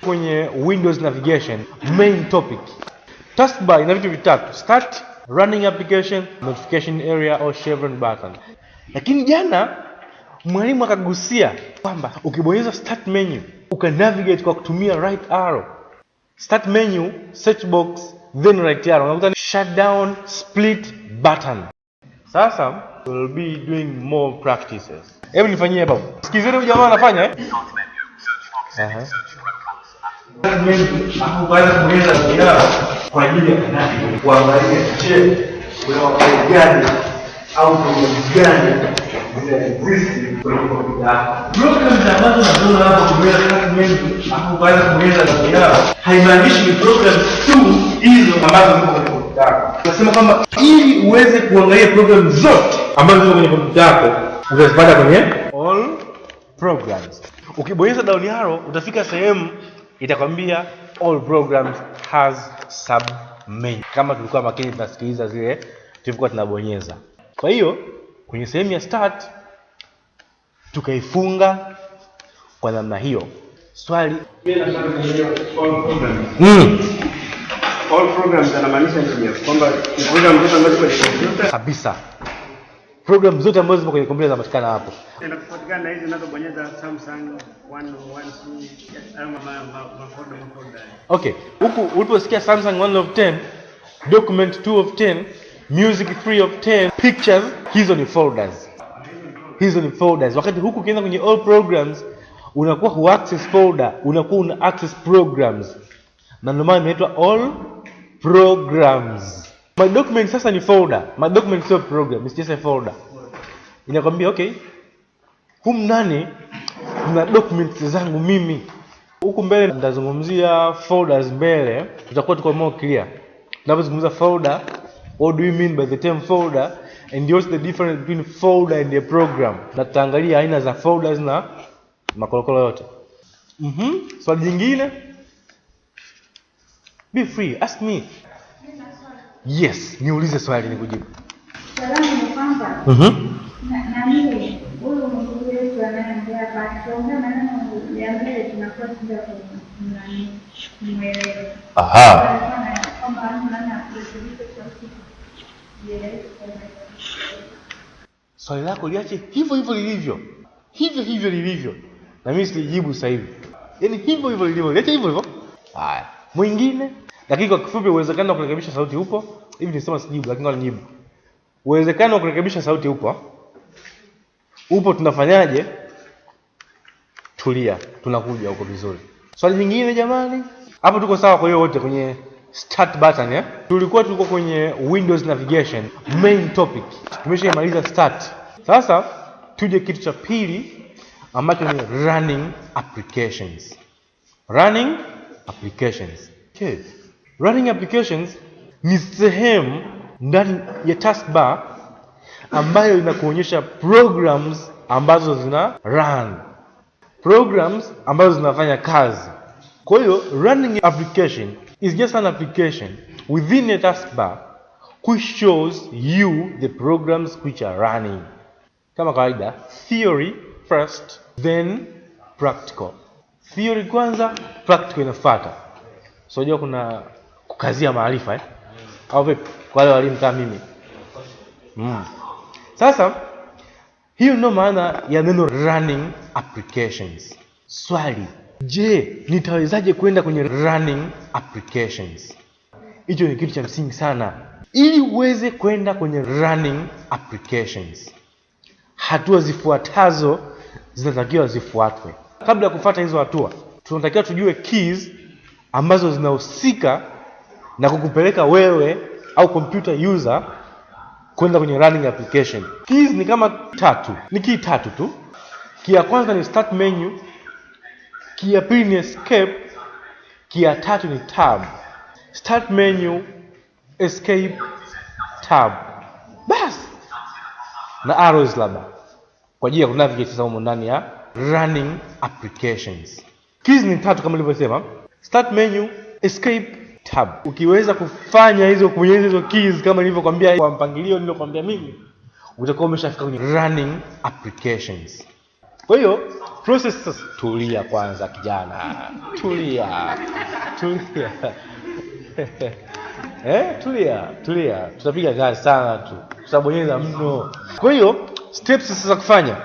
kwenye Windows navigation main topic. Taskbar ina vitu vitatu: start, running application, notification area au chevron button. Lakini jana mwalimu akagusia kwamba ukibonyeza start menu ukanavigate kwa kutumia right arrow. Start menu, search box, then right arrow. Unakuta shutdown, split button. Sasa we'll be doing more practices. Hebu nifanyie hapo. Sikizeni huyu jamaa anafanya kwa ajili ya kuangalia kuna wakati gani au programu gani zinaexist kwenye kompyuta. Programs ambazo unaona hapo kuweza menu au kuweza haimaanishi ni programs tu hizo ambazo ziko kwenye kompyuta yako. Tunasema kwamba ili uweze kuangalia programs zote ambazo ziko kwenye kompyuta yako utazipata kwenye all programs. Ukibonyeza down arrow utafika sehemu itakwambia all programs has sub menu. Kama tulikuwa makini tunasikiliza zile tulikuwa tunabonyeza. Kwa hiyo kwenye sehemu ya start tukaifunga kwa namna hiyo. Swali all programs yanamaanisha nini? Kwamba program zote ambazo ziko kwenye kompyuta kabisa. Program zote ambazo zipo kwenye kompyuta zinapatikana hapo. Inakupatikana na hizi unazobonyeza Samsung 112 ama mafolder. Okay, huku uliposikia Samsung 1 of 10, document 2 of 10, music 3 of 10, pictures, hizo ni folders. Hizo ni folders. Wakati huku ukienda kwenye all programs unakuwa hu access folder, unakuwa una access programs. Na ndio maana inaitwa all programs. My document sasa ni folder. My document sio program, it's just a folder. Inakwambia okay, humu ndani kuna documents zangu mimi. Huku mbele nitazungumzia folders mbele, tutakuwa tuko more clear. Tunapozungumza folder, what do you mean by the term folder and what's the difference between folder and a program? Na tutaangalia aina za folders na makolokolo yote. Swali jingine? Be free, ask me. Yes, niulize swali nikujibu. Salamu ni kwamba na mimi huyu mzuri anaambia basi ongea maneno ya mbele tunakuwa tunataka kumwelewa. Aha. Kwamba anaona kusikiliza kwa siku. Swali lako liache hivyo hivyo lilivyo. Hivyo hivyo lilivyo. Na mimi silijibu sasa hivi. Yaani hivyo hivyo lilivyo. Liache hivyo hivyo. Haya. Mwingine? Lakini kwa kifupi uwezekano wa kurekebisha sauti upo. Hivi nisema sijibu lakini ngoja nijibu. Uwezekano wa kurekebisha sauti upo. Upo, tunafanyaje? Tulia, tunakuja huko vizuri. Swali jingine jamani? Hapo tuko sawa kwa hiyo wote kwenye start button ya? Tulikuwa tuko kwenye Windows navigation main topic. Tumeshamaliza start. Sasa tuje kitu cha pili ambacho ni running applications. Running applications. Okay. Running applications ni sehemu ndani ya taskbar ambayo inakuonyesha programs ambazo zina run. Programs ambazo zinafanya kazi. Kwa hiyo running application is just an application within a taskbar which shows you the programs which are running. Kama kawaida, theory first, then practical. Theory kwanza, practical inafuata. So unajua kuna kukazia maarifa au vipi kwa wale walimu kama mimi. Sasa hiyo ndio maana ya neno running applications. Swali, je, nitawezaje kwenda kwenye running applications? Hicho ni kitu cha msingi sana. Ili uweze kwenda kwenye running applications, hatua zifuatazo zinatakiwa zifuatwe. Kabla ya kufuata hizo hatua, tunatakiwa tujue keys ambazo zinahusika na kukupeleka wewe au computer user kwenda kwenye running application. Keys ni kama tatu. Ni key tatu tu. Key ya kwanza ni start menu, key ya pili ni escape, key ya tatu ni tab. Start menu, escape, tab. Bas. Na arrows labda kwa ajili ya kunavigate sasa huko ndani ya running applications. Keys ni tatu kama nilivyosema. Start menu, escape, tab. Ukiweza kufanya hizo kubonyeza hizo keys kama nilivyokuambia kwa mpangilio nilivyokuambia mimi, utakuwa umeshafika kwenye running applications. Kwa hiyo process sasa, tulia kwanza kijana. Tulia. Tulia. Tutapiga kazi sana tu. Tutabonyeza mno. Kwa hiyo steps sasa kufanya.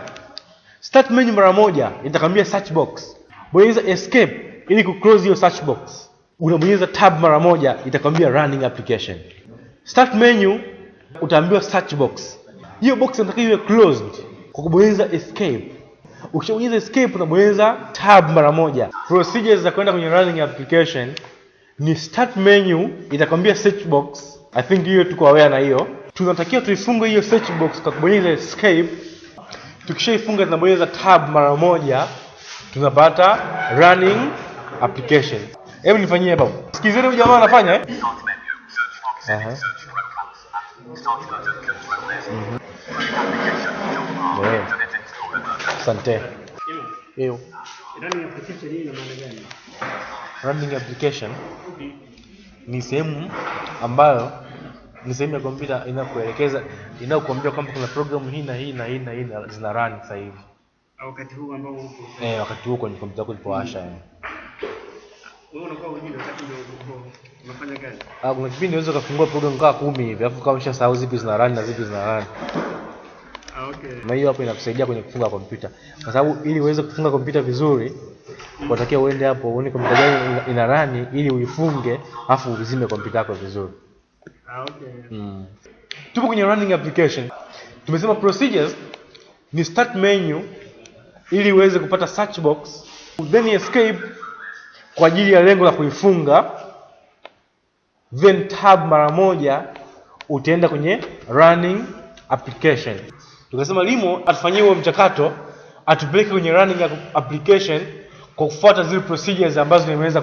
Start menu mara moja, itakwambia search box. Bonyeza escape ili kuclose hiyo search box. Unabonyeza tab mara moja, itakwambia running application. Start menu, utaambiwa search box. Hiyo box inatakiwa iwe closed kwa kubonyeza escape. Ukishabonyeza escape unabonyeza tab mara moja. Procedures za kwenda kwenye running application ni start menu, itakwambia search box. I think hiyo tuko aware na hiyo. Tunatakiwa tuifunge hiyo search box kwa kubonyeza escape. Tukishaifunga tunabonyeza tab mara moja, tunapata running application. Hebu nifanyie hapa. Sikizeni huyu jamaa anafanya Asante. Hiyo. Running application hii ina maana gani? Running application ni sehemu ambayo ni sehemu ya kompyuta inakuelekeza, inakuambia kwamba kuna programu hii na hii na hii na hii zina run sasa hivi. Wakati huu ambao uko. Wakati huo kwenye kompyuta yako ilipowasha Wewe unakuwa unajua wakati ndio uko unafanya kazi. Kuna kipindi unaweza kufungua program kama 10 hivi, alafu kama umeshasahau zipi zina run na zipi zina run. Okay. Na hiyo hapo inakusaidia kwenye kufunga kompyuta. Kwa sababu ili uweze kufunga kompyuta vizuri, unatakiwa uende hapo uone kompyuta gani ina run ili uifunge, alafu uzime kompyuta yako vizuri. Okay. Tupo kwenye running application. Tumesema procedures ni start menu ili uweze kupata search box, then escape kwa ajili ya lengo la kuifunga, then tab mara moja utaenda kwenye running application. Tukasema Limo atufanyie huo mchakato, atupeleke kwenye running application kwa kufuata zile procedures ambazo nimeweza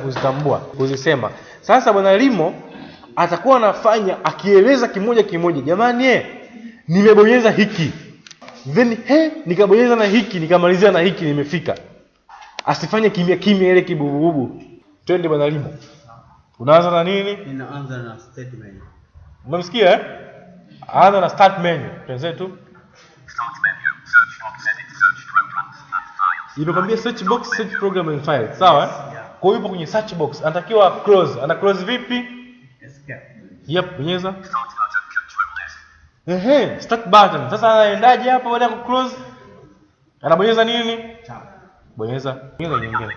kuzisema. Sasa bwana Limo atakuwa anafanya akieleza kimoja kimoja. Jamani nimebonyeza hiki. Then nikabonyeza na hiki, nikamalizia na hiki, nimefika. Asifanye kimya ile kibububu. Twende bwana Limo. Unaanza na nini? Ninaanza na start menu. Umemsikia Anza na start menu. Tuanze tu. Start menu, search box, edit, search programs and files. Imekwambia search box, search program and files. Sawa? Kwa hiyo yupo kwenye search box. Anatakiwa close. Ana close vipi? Escape. Yep, bonyeza. Start button, control S. Start button. Sasa anaendaje hapo baada ya kuclose? Anabonyeza nini? Tab. Bonyeza nyingine.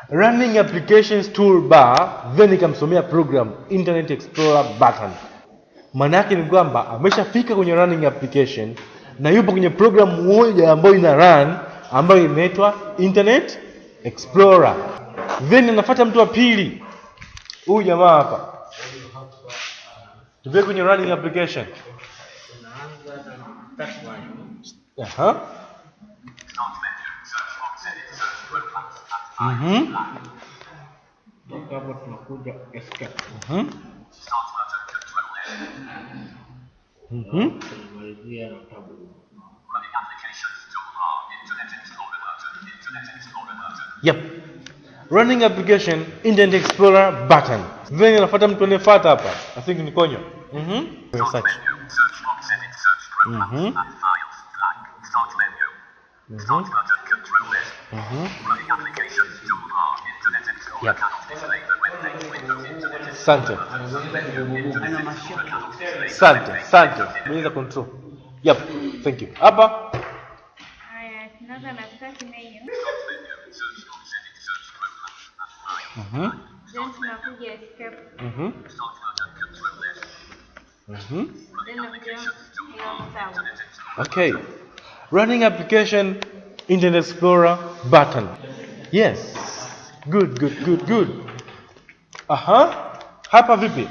Running applications toolbar, Running applications toolbar, Internet Explorer button. then ikamsomea program Internet Explorer button. Maana yake ni kwamba ameshafika kwenye running application na yupo kwenye program moja ambayo ina run ambayo inaitwa Internet Explorer. Then anafuata mtu wa pili. Huyu jamaa hapa. Tupe kwenye running application. Tunaanza na start menu. Aha. Start menu, search box, edit, search programs and files. Toka hapo tunakuja escape. Start button, control S. Tunamalizia na tabu. Running applications toolbar, Internet Explorer button, Internet Explorer button. Yep. Running application Internet Explorer button. Then anafuata mtu anayefuata hapa. I think ni Konyo. Start menu, search box, edit, search programs and files. Blank. Start menu. Start button, control S. Running applications toolbar, Internet Explorer Yep. cannot display the web page Windows Internet Asante. Internet Explorer cannot display Asante. Bonyeza control. Yep. Thank you. Hapa. Haya, tunaanza na start menu. Start menu, search box, edit, search programs and files. Then tunakuja escape. Start button, control S. Then tunakuja hiyo sawa. Okay. Running application Internet Explorer button. Yes. Good. Aha. Hapa vipi?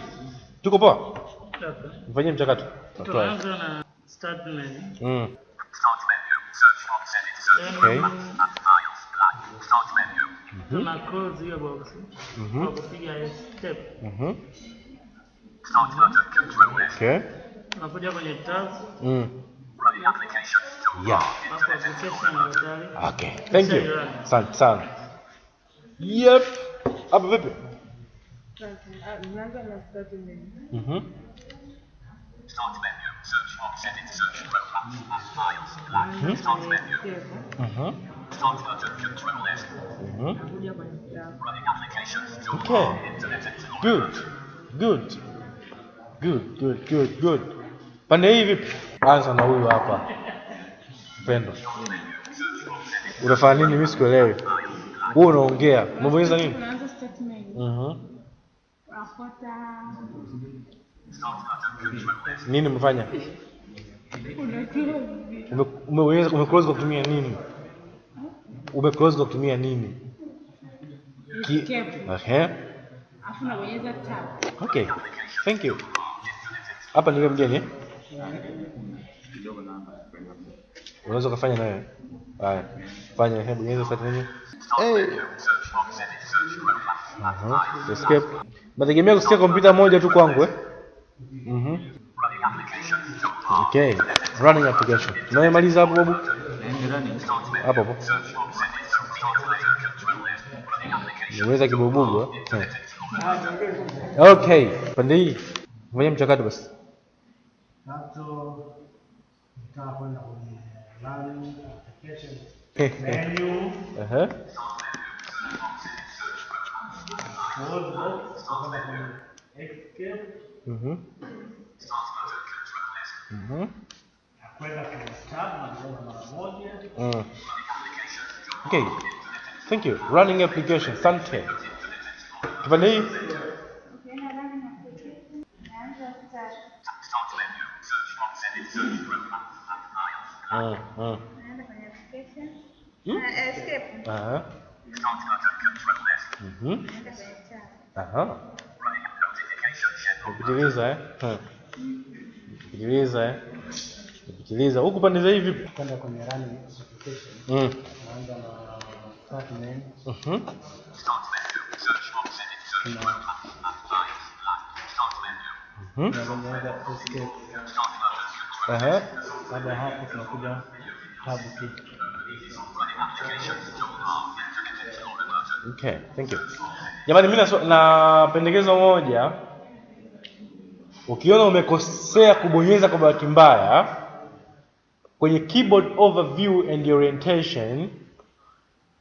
Tuko poa? Mfanyie mchakato. Tunaanza na start menu. Start menu, search box, edit, search Okay. programs and files. Blank. Start menu. Tuna close hiyo box. Kwa kupiga escape. Start button, control S. Okay. Tunakuja kwenye tab. Running applications toolbar, Yeah. Hapo application ndio tayari. Okay. Thank you. Asante sana. Yep. Hapa vipi? Tunaanza na start menu. Start menu, Search box, edit search, files, blank, start menu. Start button, control S. Running applications, toolbar, internet explorer. Good. Pande hii vipi? Anza na huyu hapa. Pendo. Unafanya nini mimi sikuelewi? Wewe unaongea. Unabonyeza nini? Tunaanza statement. Unafuata Nini umefanya? Umeclose kwa kutumia nini? Umeclose kwa kutumia nini? escape. Okay. Afu unabonyeza tab. Okay. Thank you. Hapa ndio mgeni. Unaweza kufanya naye. Haya. Fanya hebu bonyeza start menu. Escape. Nategemea kusikia kompyuta moja tu kwangu Okay. Running application. Unamaliza hapo babu? Hapo hapo. Unaweza kibububu. Okay. Pande hii. Fanya mchakato basi. Hapo nitakwenda kwenye running application menu. Nakwenda kwenye tab na mara moja. Okay. Thank you. Running application. Asante. Kipande hii. Ukienda running application, naanza start. Start menu, search box, edit search, files. Naenda kwenye application. Escape. Start button, control S. Naenda kwenye tab. Running notification, schedule. Kupitiliza. Huku pande za hivi vipi? Kwenda kwenye running application. Naanza na start menu. Start menu, search box, edit search, files, blank. Start menu. Nabonyeza escape. Start button, control S. Baada ya hapo tunakuja tab key. Running applications, toolbar, internet explorer button. Okay, thank you. Jamani mimi na pendekezo moja. Ukiona umekosea kubonyeza kwa bahati mbaya kwenye keyboard overview and orientation,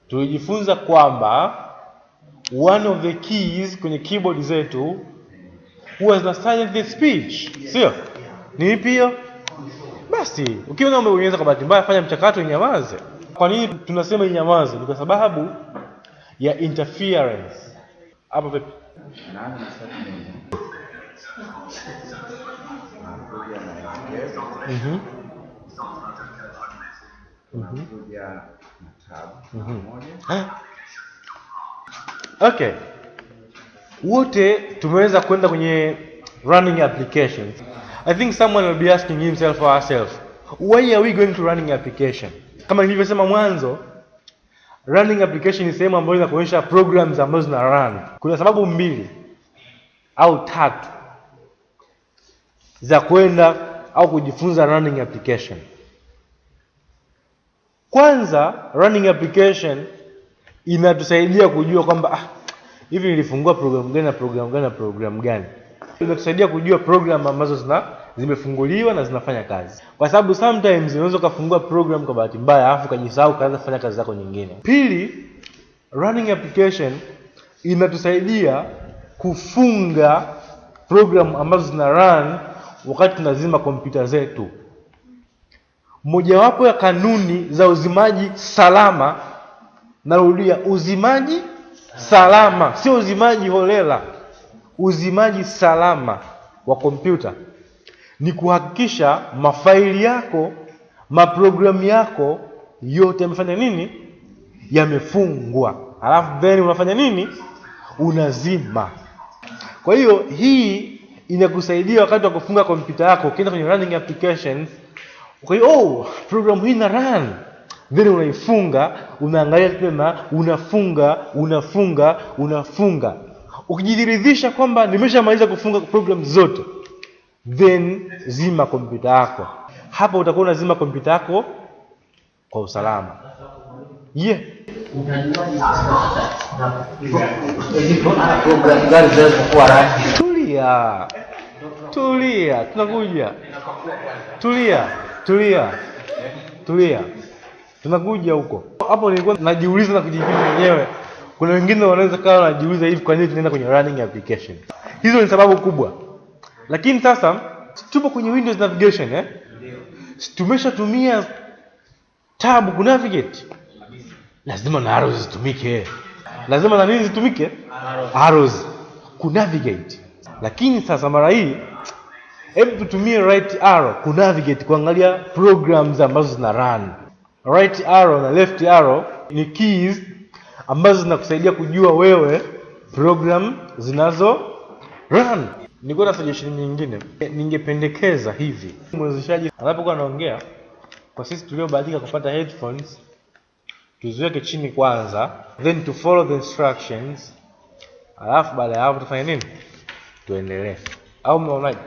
tulijifunza kwamba one of the keys kwenye keyboard zetu huwa zina silent the speech, sio? Ni ipi hiyo? Basi, ukiona umebonyeza kwa bahati mbaya fanya mchakato inyamaze. Kwa nini tunasema inyamaze? Ni kwa sababu ya interference. Hapo vipi? Okay. Wote tumeweza kwenda kwenye running applications. I think someone will be asking himself or herself, why are we going to running application? Kama nilivyosema mwanzo, running application ni sehemu ambayo inakuonyesha programs ambazo zina run. Kuna sababu mbili au tatu za kwenda au kujifunza running application. Kwanza, running application inatusaidia kujua kwamba hivi nilifungua program gani na program gani na program gani. Inatusaidia kujua program ambazo zimefunguliwa na zinafanya kazi. Kwa sababu sometimes unaweza kufungua program kwa bahati mbaya alafu ukajisahau kaanza kufanya kazi zako nyingine. Pili, running application inatusaidia kufunga program ambazo zina run wakati tunazima kompyuta zetu. Mojawapo ya kanuni za uzimaji salama, narudia, uzimaji salama, sio uzimaji holela. Uzimaji salama wa kompyuta ni kuhakikisha mafaili yako, maprogramu yako yote yamefanya nini? Yamefungwa. Alafu then unafanya nini? Unazima. Kwa hiyo hii inakusaidia wakati wa kufunga kompyuta yako, ukienda kwenye running applications, kwa hiyo program hii ina run, then unaifunga, unaangalia tena, unafunga. Ukijiridhisha kwamba nimeshamaliza kufunga program zote, then zima kompyuta yako. Hapa utakuwa unazima kompyuta yako kwa usalama. Tulia. Tulia, tunakuja. Tulia. Tunakuja huko. Hapo nilikuwa najiuliza na kujijibu mwenyewe. Kuna wengine wanaweza kawa wanajiuliza hivi kwa nini tunaenda kwenye running application. Hizo ni sababu kubwa. Lakini sasa tupo kwenye Windows navigation tumeshatumia tab ku navigate. Lazima na arrows zitumike. Lazima na nini zitumike? Arrows ku navigate. Lakini sasa mara hii hebu tutumie right arrow ku navigate kuangalia programs ambazo zina run. Right arrow na left arrow ni keys ambazo zinakusaidia kujua wewe program zinazo run. Niko na suggestion nyingine. Ningependekeza hivi. Mwezeshaji anapokuwa anaongea, kwa sisi tuliobahatika kupata headphones, tuziweke chini kwanza, then to follow the instructions. Alafu baada ya hapo tufanye nini? Tuendelee. Au mnaonaje?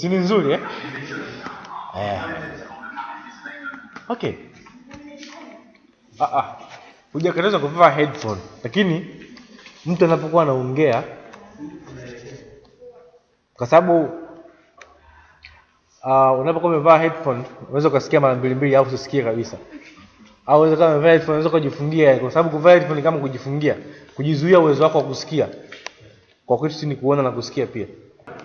Si ni nzuri Okay. Hujakatazwa kuvaa headphone, lakini mtu anapokuwa anaongea, kwa sababu unapokuwa umevaa headphone unaweza kusikia mara mbili au usikie kabisa. Au unaweza kama umevaa headphone unaweza kujifungia, kwa sababu kuvaa headphone kama kujifungia, kujizuia uwezo wako wa kusikia. Kwa kwetu ni kuona na kusikia pia.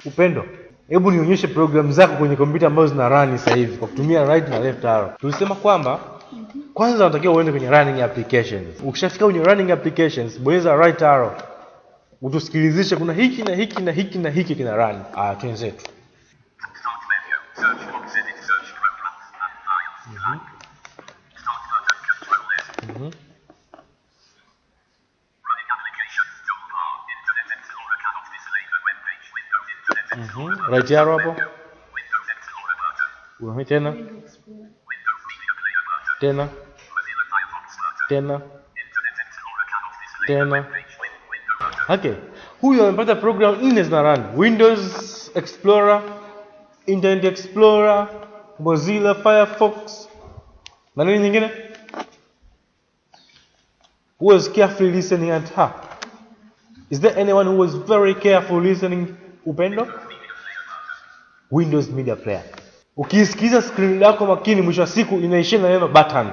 Upendo, hebu nionyeshe program zako kwenye kompyuta ambazo zina run sasa hivi kwa kutumia right na left arrow. Tulisema kwamba kwanza unatakiwa uende kwenye running applications. Ukishafika kwenye running applications, bonyeza right arrow. Utusikilizishe kuna hiki na hiki na hiki na hiki kina run. Twenzetu. Right arrow hapo. Unaona tena. Okay. Huyu amepata program 4 zina run. Windows Explorer, Internet Explorer, Mozilla Firefox. Na nini nyingine? Who was carefully listening at her? Is there anyone who was very careful listening? Upendo? Windows Media Player. Ukisikiza screen yako makini, mwisho wa siku inaishia na neno button.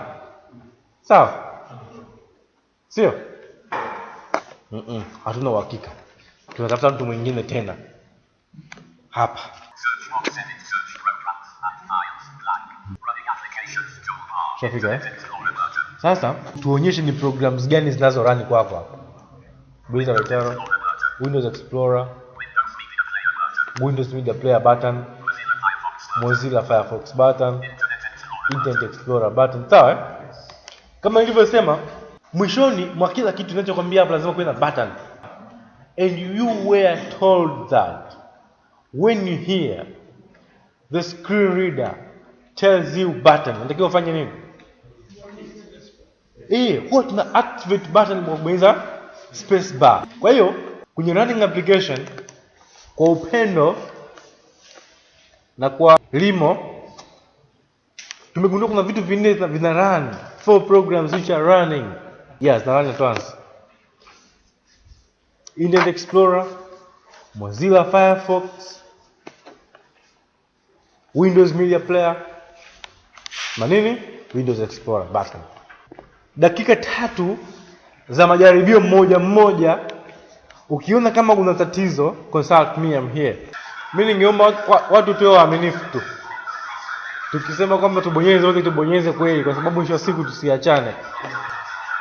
Sawa? Sio? Hatuna uhakika. Tunatafuta mtu mwingine tena. Hapa. Shafika Sasa tuonyeshe ni programs gani zinazo run kwako hapa. Windows Right Arrow, Windows Explorer, Windows Media Player button, Mozilla Firefox button, Internet Explorer button. Sawa? Kama nilivyosema, mwishoni mwa kila kitu ninachokwambia hapa lazima kuwe na button. And you were told that when you hear the screen reader tells you button, unatakiwa ufanye nini? Huwa tuna activate button kwa kubonyeza space bar. Kwa hiyo kwenye running application, kwa Upendo na kwa Limo, tumegundua kuna vitu vinne vina run. 4 programs which are running. Yes, na run at once. Internet Explorer, Mozilla Firefox, Windows Media Player, na nini? Windows Explorer button. Dakika 3 za majaribio mmoja. Ukiona kama kuna tatizo, consult me, I'm here. Mimi ningeomba watu tuwe waaminifu tu. Tukisema kwamba tubonyeze wote tubonyeze kweli, kwa sababu mwisho wa siku tusiachane.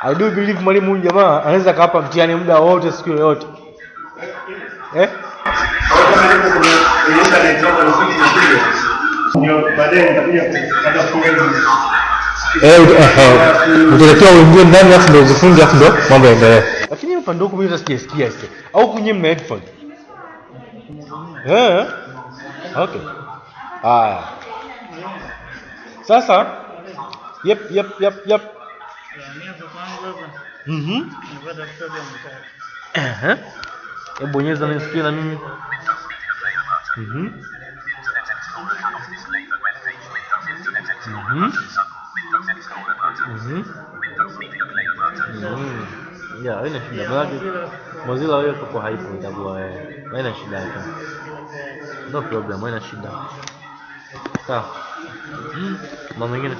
I do believe mwalimu huyu jamaa anaweza kapa mtihani muda wote siku yoyote. Utaletewa wengine ndani afu ndio ujifunze afu ndio mambo yaendelee. Lakini mpande huko mimi sijasikia sasa. Au kunye mna headphone? Okay. Haya. Sasa yep. Bonyeza na screen na mimi. Yeah, haina shida. Maana Mozilla wewe kwa haipo itakuwa haina shida hata. No problem, haina shida. Sawa. Mambo mengine?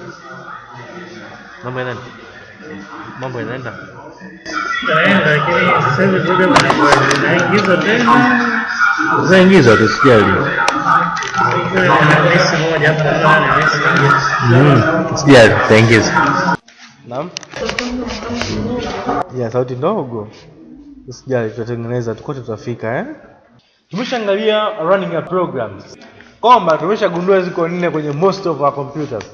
Mambo yanaenda? Mambo yanaenda? Lakini sasa hivi program inaingizwa tena. Zaingiza tusijali. Sijali, zaingiza. Naam? Ya sauti ndogo. Usijali, tutatengeneza tukote tutafika Tumeshaangalia running a programs. Kwamba tumeshagundua ziko 4 kwenye most of our computers.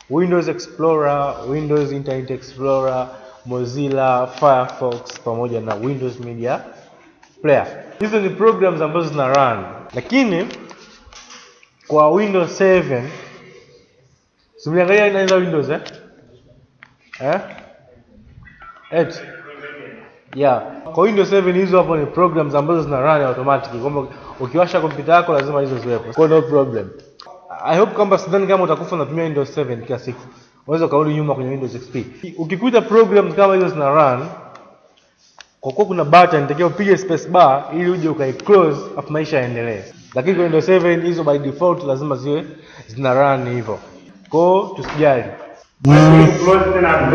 Windows Explorer, Windows Internet Explorer, Mozilla, Firefox pamoja na Windows Media Player. Hizo ni programs ambazo zina run. Lakini kwa Windows 7 simuliangalia inaanza Windows Yeah. Kwa Windows 7 hizo hapo ni programs ambazo zina run automatically. Kwamba ukiwasha kompyuta yako lazima hizo ziwepo. Kwa no problem. I hope kwamba sidhani kama utakufa unatumia Windows 7 kila siku. Unaweza kurudi nyuma kwenye Windows XP. Ukikuta programs kama hizo zina run, kwa kuwa kuna button nitakiwa upige space bar ili uje ukai close afu maisha yaendelee. Lakini kwa Windows 7 hizo by default lazima ziwe zina run hivyo. Kwa tusijali. Close tena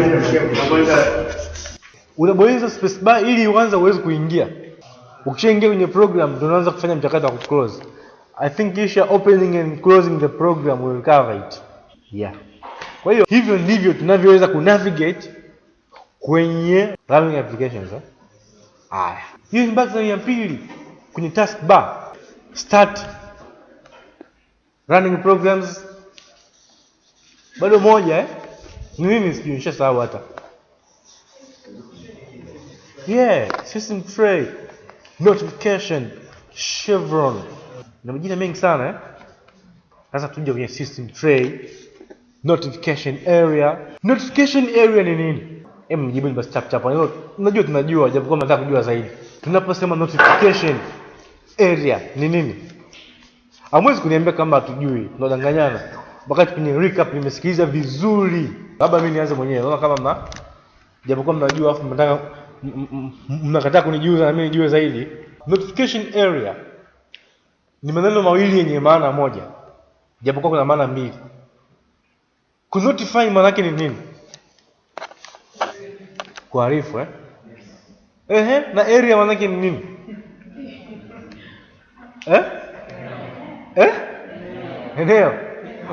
Unabonyeza space bar ili uanze uweze kuingia. Ukishaingia kwenye program ndio unaanza kufanya mchakato wa kuclose. I think kisha opening and closing the program will cover it. Yeah. Kwa hiyo hivyo ndivyo tunavyoweza kunavigate kwenye running applications. Hiyo ni button ya pili kwenye taskbar. Start running programs. Bado moja Ni nini sijui nishasahau hata. System tray, notification, chevron. Na majina mengi sana Sasa tuje kwenye system tray, notification area. Notification area ni nini? Mjibu basi chap chap. Unajua tunajua, japo kama nataka kujua zaidi. Tunaposema notification area ni nini? Hamwezi kuniambia kama hatujui. Tunadanganyana. Wakati kwenye recap nimesikiliza vizuri. Labda mimi nianze mwenyewe. Unaona kama japo kama mnajua afu mnataka mnakataa kunijuza na mimi nijue zaidi. Notification area ni maneno mawili yenye maana moja. Japo kuna maana mbili. Kunotify maana yake ni nini? Kuarifu na area maana yake ni nini? Eneo.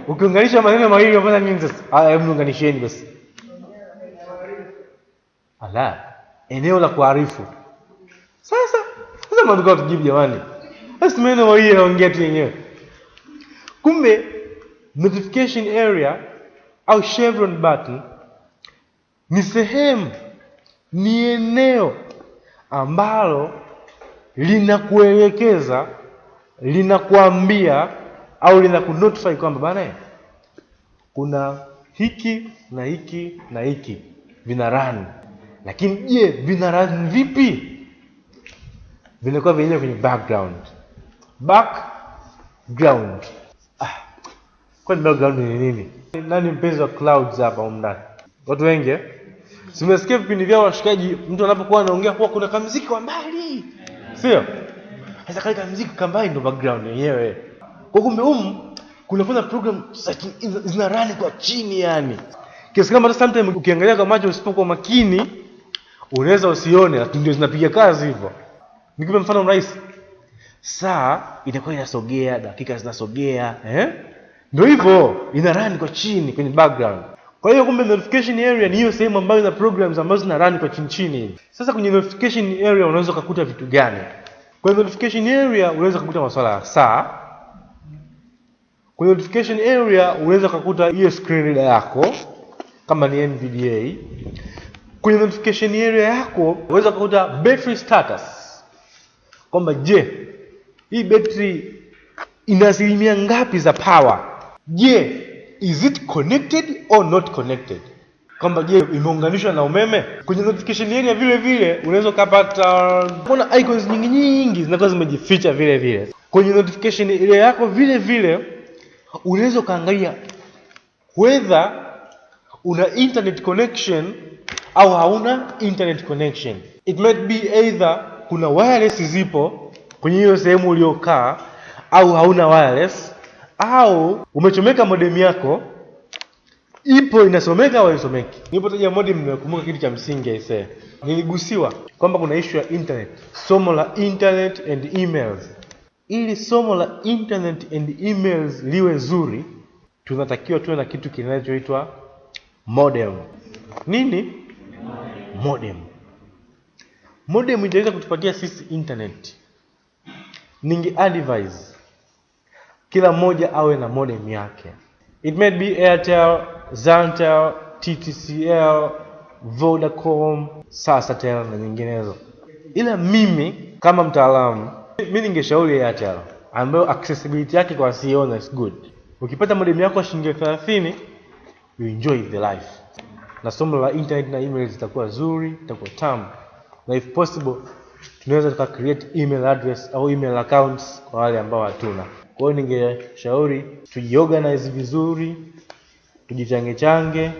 Ukiunganisha maneno mawili unapata nini sasa? Hebu unganisheni basi. Eneo la kuarifu. Sasa mwanzo tujibu jamani. Basi maneno mawili yanaongea tu yenyewe. Kumbe notification area au chevron button ni sehemu, ni eneo ambalo linakuelekeza, linakuambia au linakunotify kwamba bana kuna hiki na hiki na hiki vina run. Lakini je, vina run vipi? Vinakuwa vyenyewe kwenye background. Background. Kwa background ni nini? Nani mpenzi wa clouds hapa ndani? Watu wengi simesikia vipindi vyao washikaji, mtu anapokuwa anaongea kwa kuna kamuziki kwa mbali. Sio? Sasa kale kamuziki kwa mbali ndio background yenyewe. Kwa kumbe kuna program zina run kwa chini yani. Kiasi kama sometimes ukiangalia kwa macho usipokuwa makini unaweza usione, lakini ndio zinapiga kazi hivyo. Nikupe mfano rahisi. Saa inakuwa inasogea, dakika zinasogea, ndio hivyo, ina run kwa chini kwenye background. Kwa hiyo kumbe notification area ni hiyo sehemu ambayo ina programs ambazo zina run kwa chini. Sasa kwenye notification area unaweza kukuta vitu gani? Kwenye notification area unaweza kukuta masuala ya saa. Kwenye notification area unaweza kukuta hiyo screen reader yako kama ni NVDA. Kwenye notification area yako unaweza kukuta battery status. Kwamba je, hii battery ina asilimia ngapi za power? Je, is it connected or not connected? Kwamba je, imeunganishwa na umeme? Kwenye notification area vile vile unaweza kupata kuna icons nyingi zinakuwa zimejificha vile vile. Kwenye notification area yako vile vile unaweza kaangalia whether una internet connection au hauna internet connection. It might be either kuna wireless zipo kwenye hiyo sehemu uliokaa, au hauna wireless, au umechomeka modem yako ipo inasomeka au haisomeki. Nilipotaja modem nimekumbuka kitu cha msingi aisee. Niligusiwa kwamba kuna issue ya internet, somo la internet and emails. Ili somo la internet and emails liwe zuri, tunatakiwa tuwe na kitu kinachoitwa modem. Nini? Modem. Modem itaweza kutupatia sisi internet. Ninge advise kila mmoja awe na modem yake. It may be Airtel, Zantel, TTCL, Vodacom, Sasatel na nyinginezo. Ila mimi kama mtaalamu, mimi ningeshauri Airtel, ambayo accessibility yake kwa siona is good. Ukipata modem yako shilingi 30, you enjoy the life. Na somo la internet na emails itakuwa zuri, itakuwa tamu. Na if possible, tunaweza tuka create email address au email accounts kwa wale ambao hatuna. Kwa hiyo ningeshauri tujiorganize vizuri, tujichange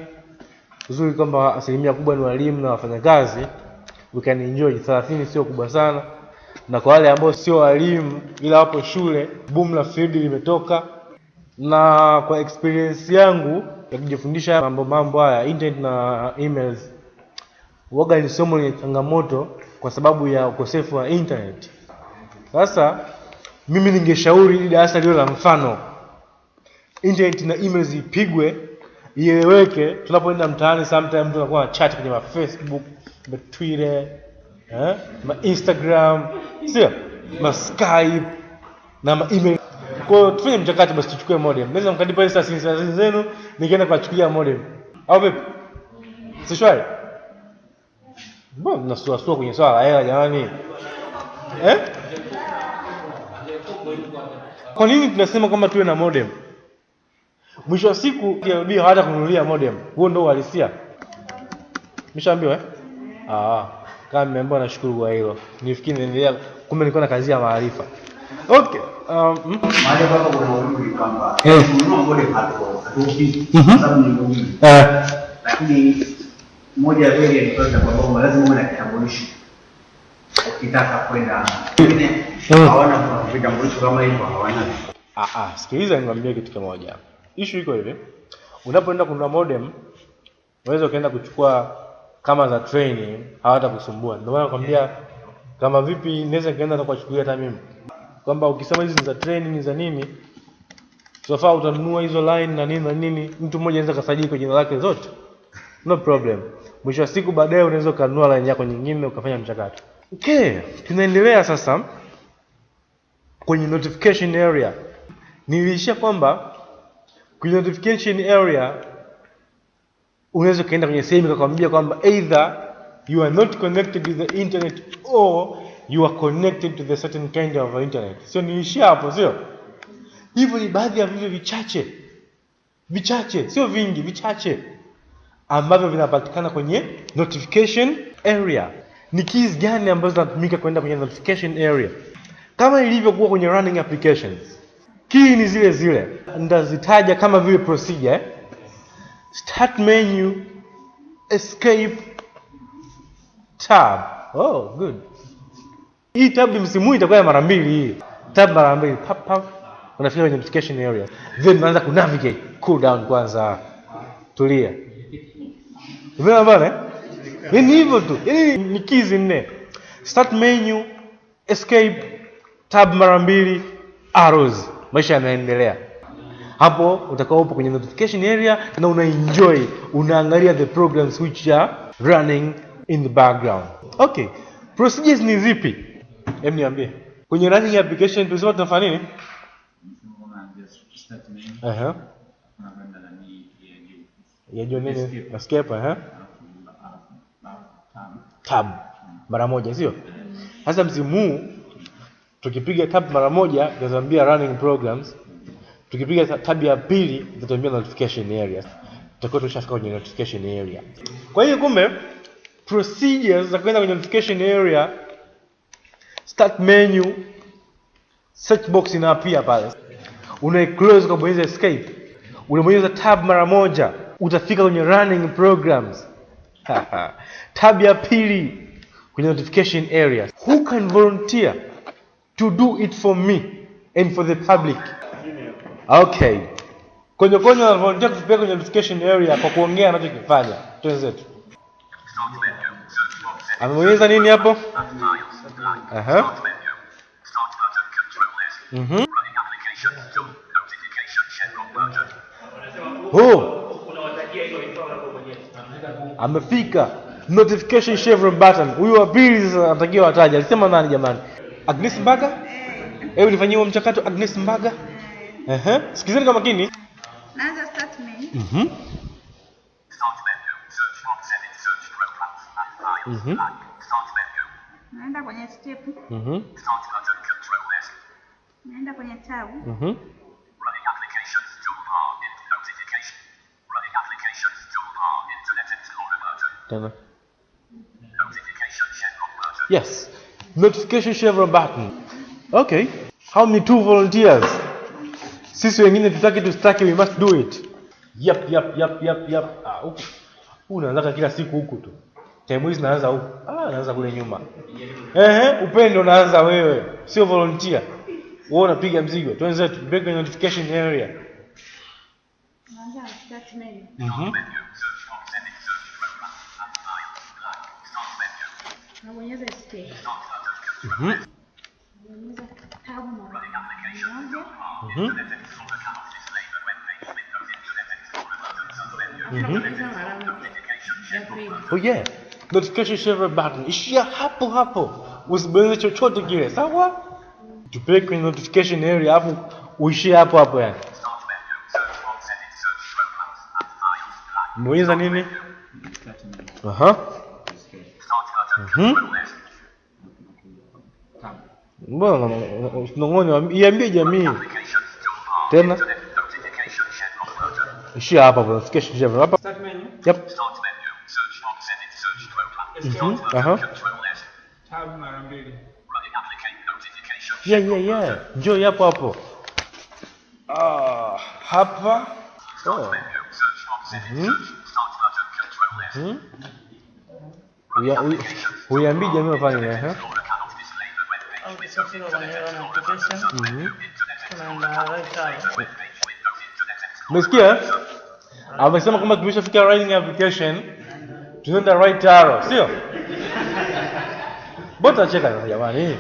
vizuri kwamba asilimia kubwa ni walimu na wafanyakazi. We can enjoy 30 sio kubwa sana. Na kwa wale ambao sio walimu ila wapo shule, boom la field limetoka. Na kwa experience yangu ya kujifundisha mambo haya internet na emails, waga ni somo lenye changamoto kwa sababu ya ukosefu wa internet. Sasa mimi ningeshauri ili darasa liwe la mfano. Internet na emails ipigwe, ieleweke. Tunapoenda mtaani sometimes tunakuwa na chat kwenye Facebook, Twitter, Instagram, sio? Skype na email. Kwa hiyo tufanye mchakato basi tuchukue modem. Naweza mkadipa instance zenu nikienda kuchukulia modem. Au vipi? Si shwari? Mbona mnasuasua kwenye swala la hela jamani? Kwa nini tunasema kwamba tuwe na modem? Mwisho wa siku ndio hata kununulia modem. Huo ndio uhalisia. Nimeshaambiwa kama nimeambiwa nashukuru kwa hilo. Nifikiri niendelea kumbe nilikuwa na kazi ya maarifa. Okay. Mahali ambapo unaona kwamba kununua modem hatuofi sababu ni ngumu. Lakini moja ya vile ni kwamba lazima uwe na kitambulisho. Ukitaka kwenda wengine hawana vitambulisho kama hivyo hawana. Sikiliza nikwambie kitu kimoja. Issue iko hivi. Unapoenda kununua modem, unaweza ukaenda kuchukua kama za training, hawatakusumbua. Ndio maana nakwambia kama vipi naweza kaenda na kuchukulia hata mimi. Kwamba ukisema hizi za training za nini, sofaa utanunua hizo line na nini, mtu mmoja anaweza kusajili kwa jina lake zote. No problem. Mwisho wa siku baadaye unaweza kununua line yako nyingine ukafanya mchakato. Okay, tunaendelea sasa kwenye notification area. Niliishia kwamba kwenye notification area unaweza kaenda kwenye sehemu ikakwambia kwamba either you are not connected to the internet or you are connected to the certain kind of internet. Sio niliishia hapo, sio? Hivyo ni baadhi ya vitu vichache, sio vingi, vichache ambavyo vinapatikana kwenye notification area. Ni keys gani ambazo zinatumika kwenda kwenye notification area? Kama ilivyokuwa kwenye running applications, key ni zile zile. Ndazitaja kama vile procedure, start menu, escape, tab. Oh, good. Hii tab msimu itakuwa mara mbili hii. Tab mara mbili, pap. Unafika kwenye notification area. Then unaanza kunavigate, cool down kwanza. Tulia. Umeona bana? Ni hivyo tu. Ni keys 4. Start menu, escape, tab mara mbili, arrows. Maisha yanaendelea. Hapo utakuwa upo kwenye notification area na unaenjoy, unaangalia the programs which are running in the background. Okay. Procedures ni zipi? Hebu niambie. Kwenye running application tunasema tunafanya nini? Ya juu nini? Escape, tab mara moja, sio? Sasa msimu tukipiga tab mara moja tutazambia running programs. Tukipiga tab ya pili tutatuambia notification area. Tutakuwa tushafika kwenye notification area. Kwa hiyo kumbe procedures za kwenda kwenye notification area, start menu, search box inaapia pale. Una-close kwa kubonyeza escape. Unabonyeza tab mara moja, utafika kwenye running programs. Tab ya pili kwenye notification area. Who can volunteer to do it for me and for the public? Okay. Konyo na volunteer kutupia kwenye notification area kwa kuongea anachokifanya. Tuenzetu. Amebonyeza nini hapo? Aha. Amefika. Notification chevron button. Huyu wa pili sasa anatakiwa ataje. Alisema nani jamani? Agnes Mbaga? Hebu nifanyie mchakato Agnes Mbaga. Sikizeni kwa makini. Naanza start menu. Naenda kwenye step. Naenda kwenye tab. Tena. Yes. Notification chevron button. Okay. How many 2 volunteers? Sisi wengine tutaki we must do it. Yep. Huku. Unaanza kila siku huku tu. Time hizi naanza huku. Naanza kule nyuma. Upendo unaanza wewe. Sio volunteer. Wewe unapiga mzigo. Tuanze break the notification area. Naanza start menu. Nabonyeza escape. Nabonyeza tab mara moja. Oh yeah. Notification chevron button. Ishia hapo. Usibonyeze chochote kile. Sawa? Tupeleke kwenye notification area hapo uishie hapo yani. Mbonyeza nini? Mbona unang'onya iambie jamii. Tena. Ishia hapa notification chevron hapa. Start menu. Yep. Tab mara mbili. Yeah. Njoo hapo. Hapa. Uiambie jamii wafanye nini? Ukishafika kwenye notification. Tunaenda right arrow. Umesikia? Amesema kama tumeshafika writing application, tunaenda right arrow, sio? Bota cheka jamani.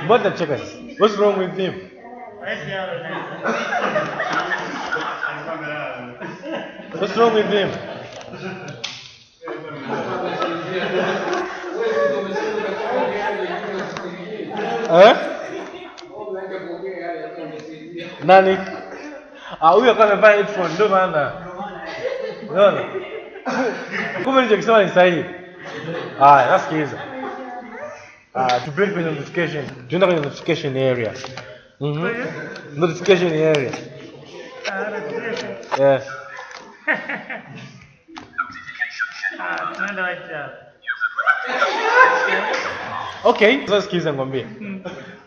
Bota cheka. What's wrong with him? Right arrow. What's wrong with him? Nani? Huyo kama amevaa headphone ndio maana. Unaona? Kumbe nilichokisema ni sahihi. Nasikiliza. To bring kwenye notification. Tuenda kwenye notification area. Notification area. Yes. Tunaenda right arrow. Okay, sasa sikiliza ngwambie.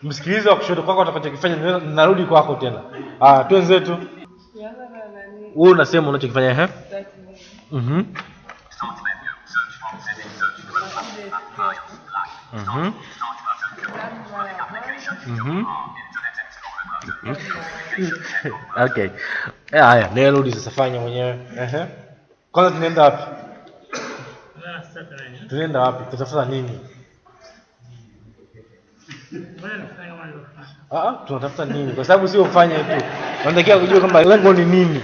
Msikilize wa kushoto kwako atakachokifanya narudi kwako tena. Tuanze tu. Wewe unasema unachokifanya Okay. Haya, leo rudi sasa fanya mwenyewe. Kwanza tunaenda wapi? Tunaenda wapi? Tutafuta nini? Tunatafuta nini? Kwa sababu sio ufanye tu. Unatakiwa kujua kwamba lengo ni nini.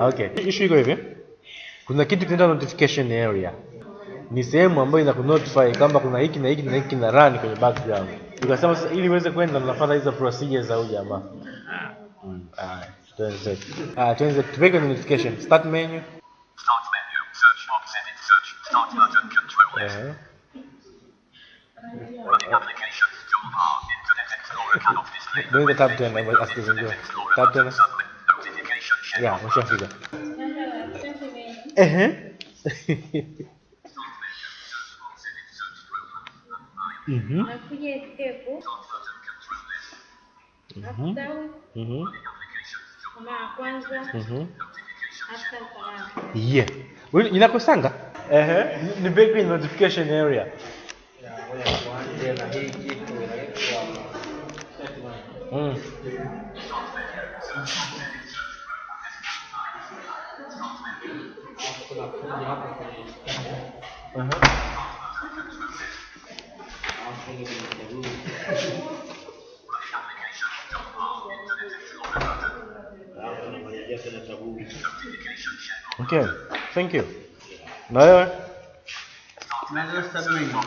Okay. Issue iko hivi. Kuna kitu kinaitwa notification area. Ni sehemu ambayo inakunotify kwamba kuna hiki na hiki na hiki na run kwenye background. Tukasema sasa ili uweze kwenda tunafuata hizo procedures za huyu jamaa. Tuanze tuweke notification. Start menu. Search box, edit search, start button, control F. Running applications, toolbar, Internet Explorer cannot display. Bring the tab tena, asikizungua. Tab tena. Notification check. Yeah, mshafika. nakuja escape. After kama kwanza. After salama. Yeah. Wewe inakosanga? Ni background notification area. Okay, thank you. Na wewe? Naanza start menu.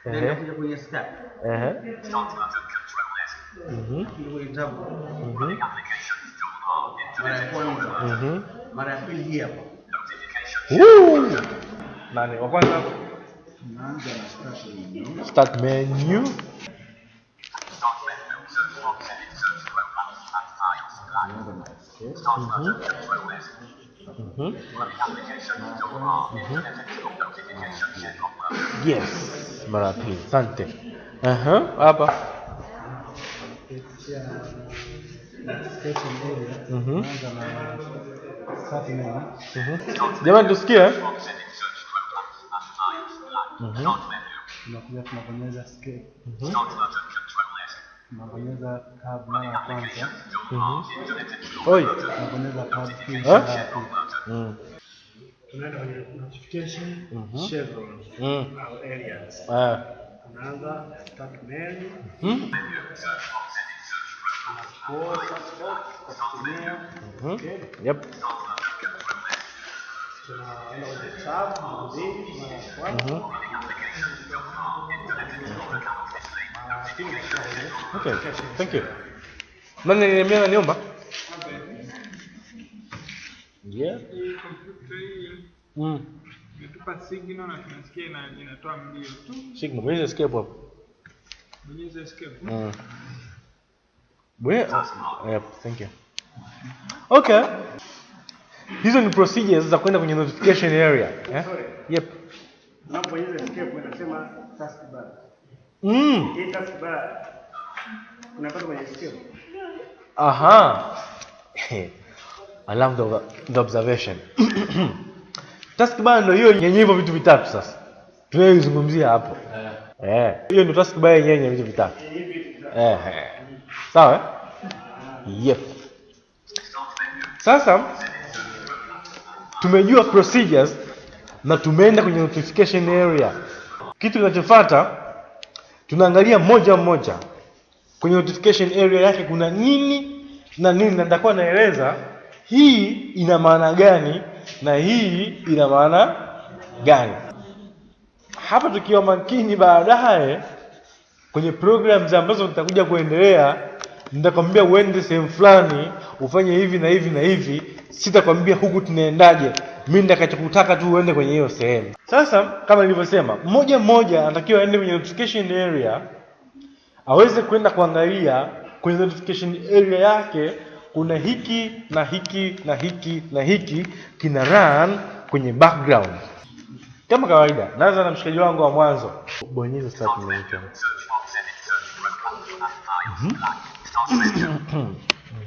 Ndio kuja kwenye start. Ndio tab. Mara ya kwanza. Mara ya pili hii hapa. Nani wa kwanza? Naanza na Start menu. Yes, mara pili. Asante. Hapa. Jamani tusikie. Tunakuja tunabonyeza escape. Tunabonyeza tab mara ya kwanza. Oi. Tunabonyeza tab pili. Tunaenda kwenye notification chevron au areas. Tunaanza start menu. Yep. Tunaenda kwenye tab mbili mara ya kwanza. Okay, thank you. Nani nimeona niomba? Yeah. Natupa signal na tunasikia inatoa mlio tu. Signal, bonyeza escape hapo. Bonyeza escape. Yep, thank you. Okay. Hizo ni procedures za kwenda kwenye notification area. Yep. Unapobonyeza escape unasema taskbar. Hii taskbar unapata kwenye escape. I love the observation. Taskbar ndio hiyo yenye hivyo vitu vitatu sasa. Tunayozungumzia hapo. Hiyo ndio taskbar yenye vitu vitatu. Sawa? Yep. Sasa tumejua procedures na tumeenda kwenye notification area. Kitu kinachofuata tunaangalia moja moja. Kwenye notification area yake kuna nini na nini, na nitakuwa naeleza hii ina maana gani na hii ina maana gani. Hapa tukiwa makini baadaye kwenye programs ambazo nitakuja kuendelea, nitakwambia uende sehemu fulani ufanye hivi na hivi na hivi, sitakwambia huku tunaendaje. Mimi nitakachokutaka tu uende kwenye hiyo sehemu. Sasa kama nilivyosema, mmoja anatakiwa aende kwenye notification area, aweze kwenda kuangalia kwenye notification area yake kuna hiki na hiki na hiki na hiki kina run kwenye background. Kama kawaida, naanza na mshikaji wangu wa mwanzo. Bonyeza start menu.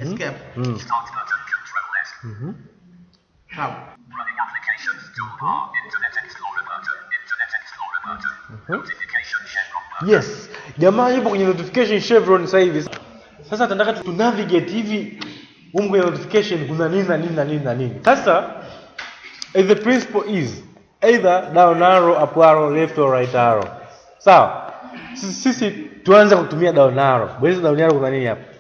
escape. Tab. Running applications toolbar, Internet Explorer button, Internet Explorer button, notification chevron button. Yes, jamaa yupo kwenye notification chevron sasa hivi. Sasa tunataka tu navigate hivi huko kwenye notification kuna nini na nini na nini na nini. Sasa the principle is either down arrow, up arrow, left or right arrow. Sawa? Sisi tuanze kutumia down arrow. Bonyeza down arrow kuna nini hapa? User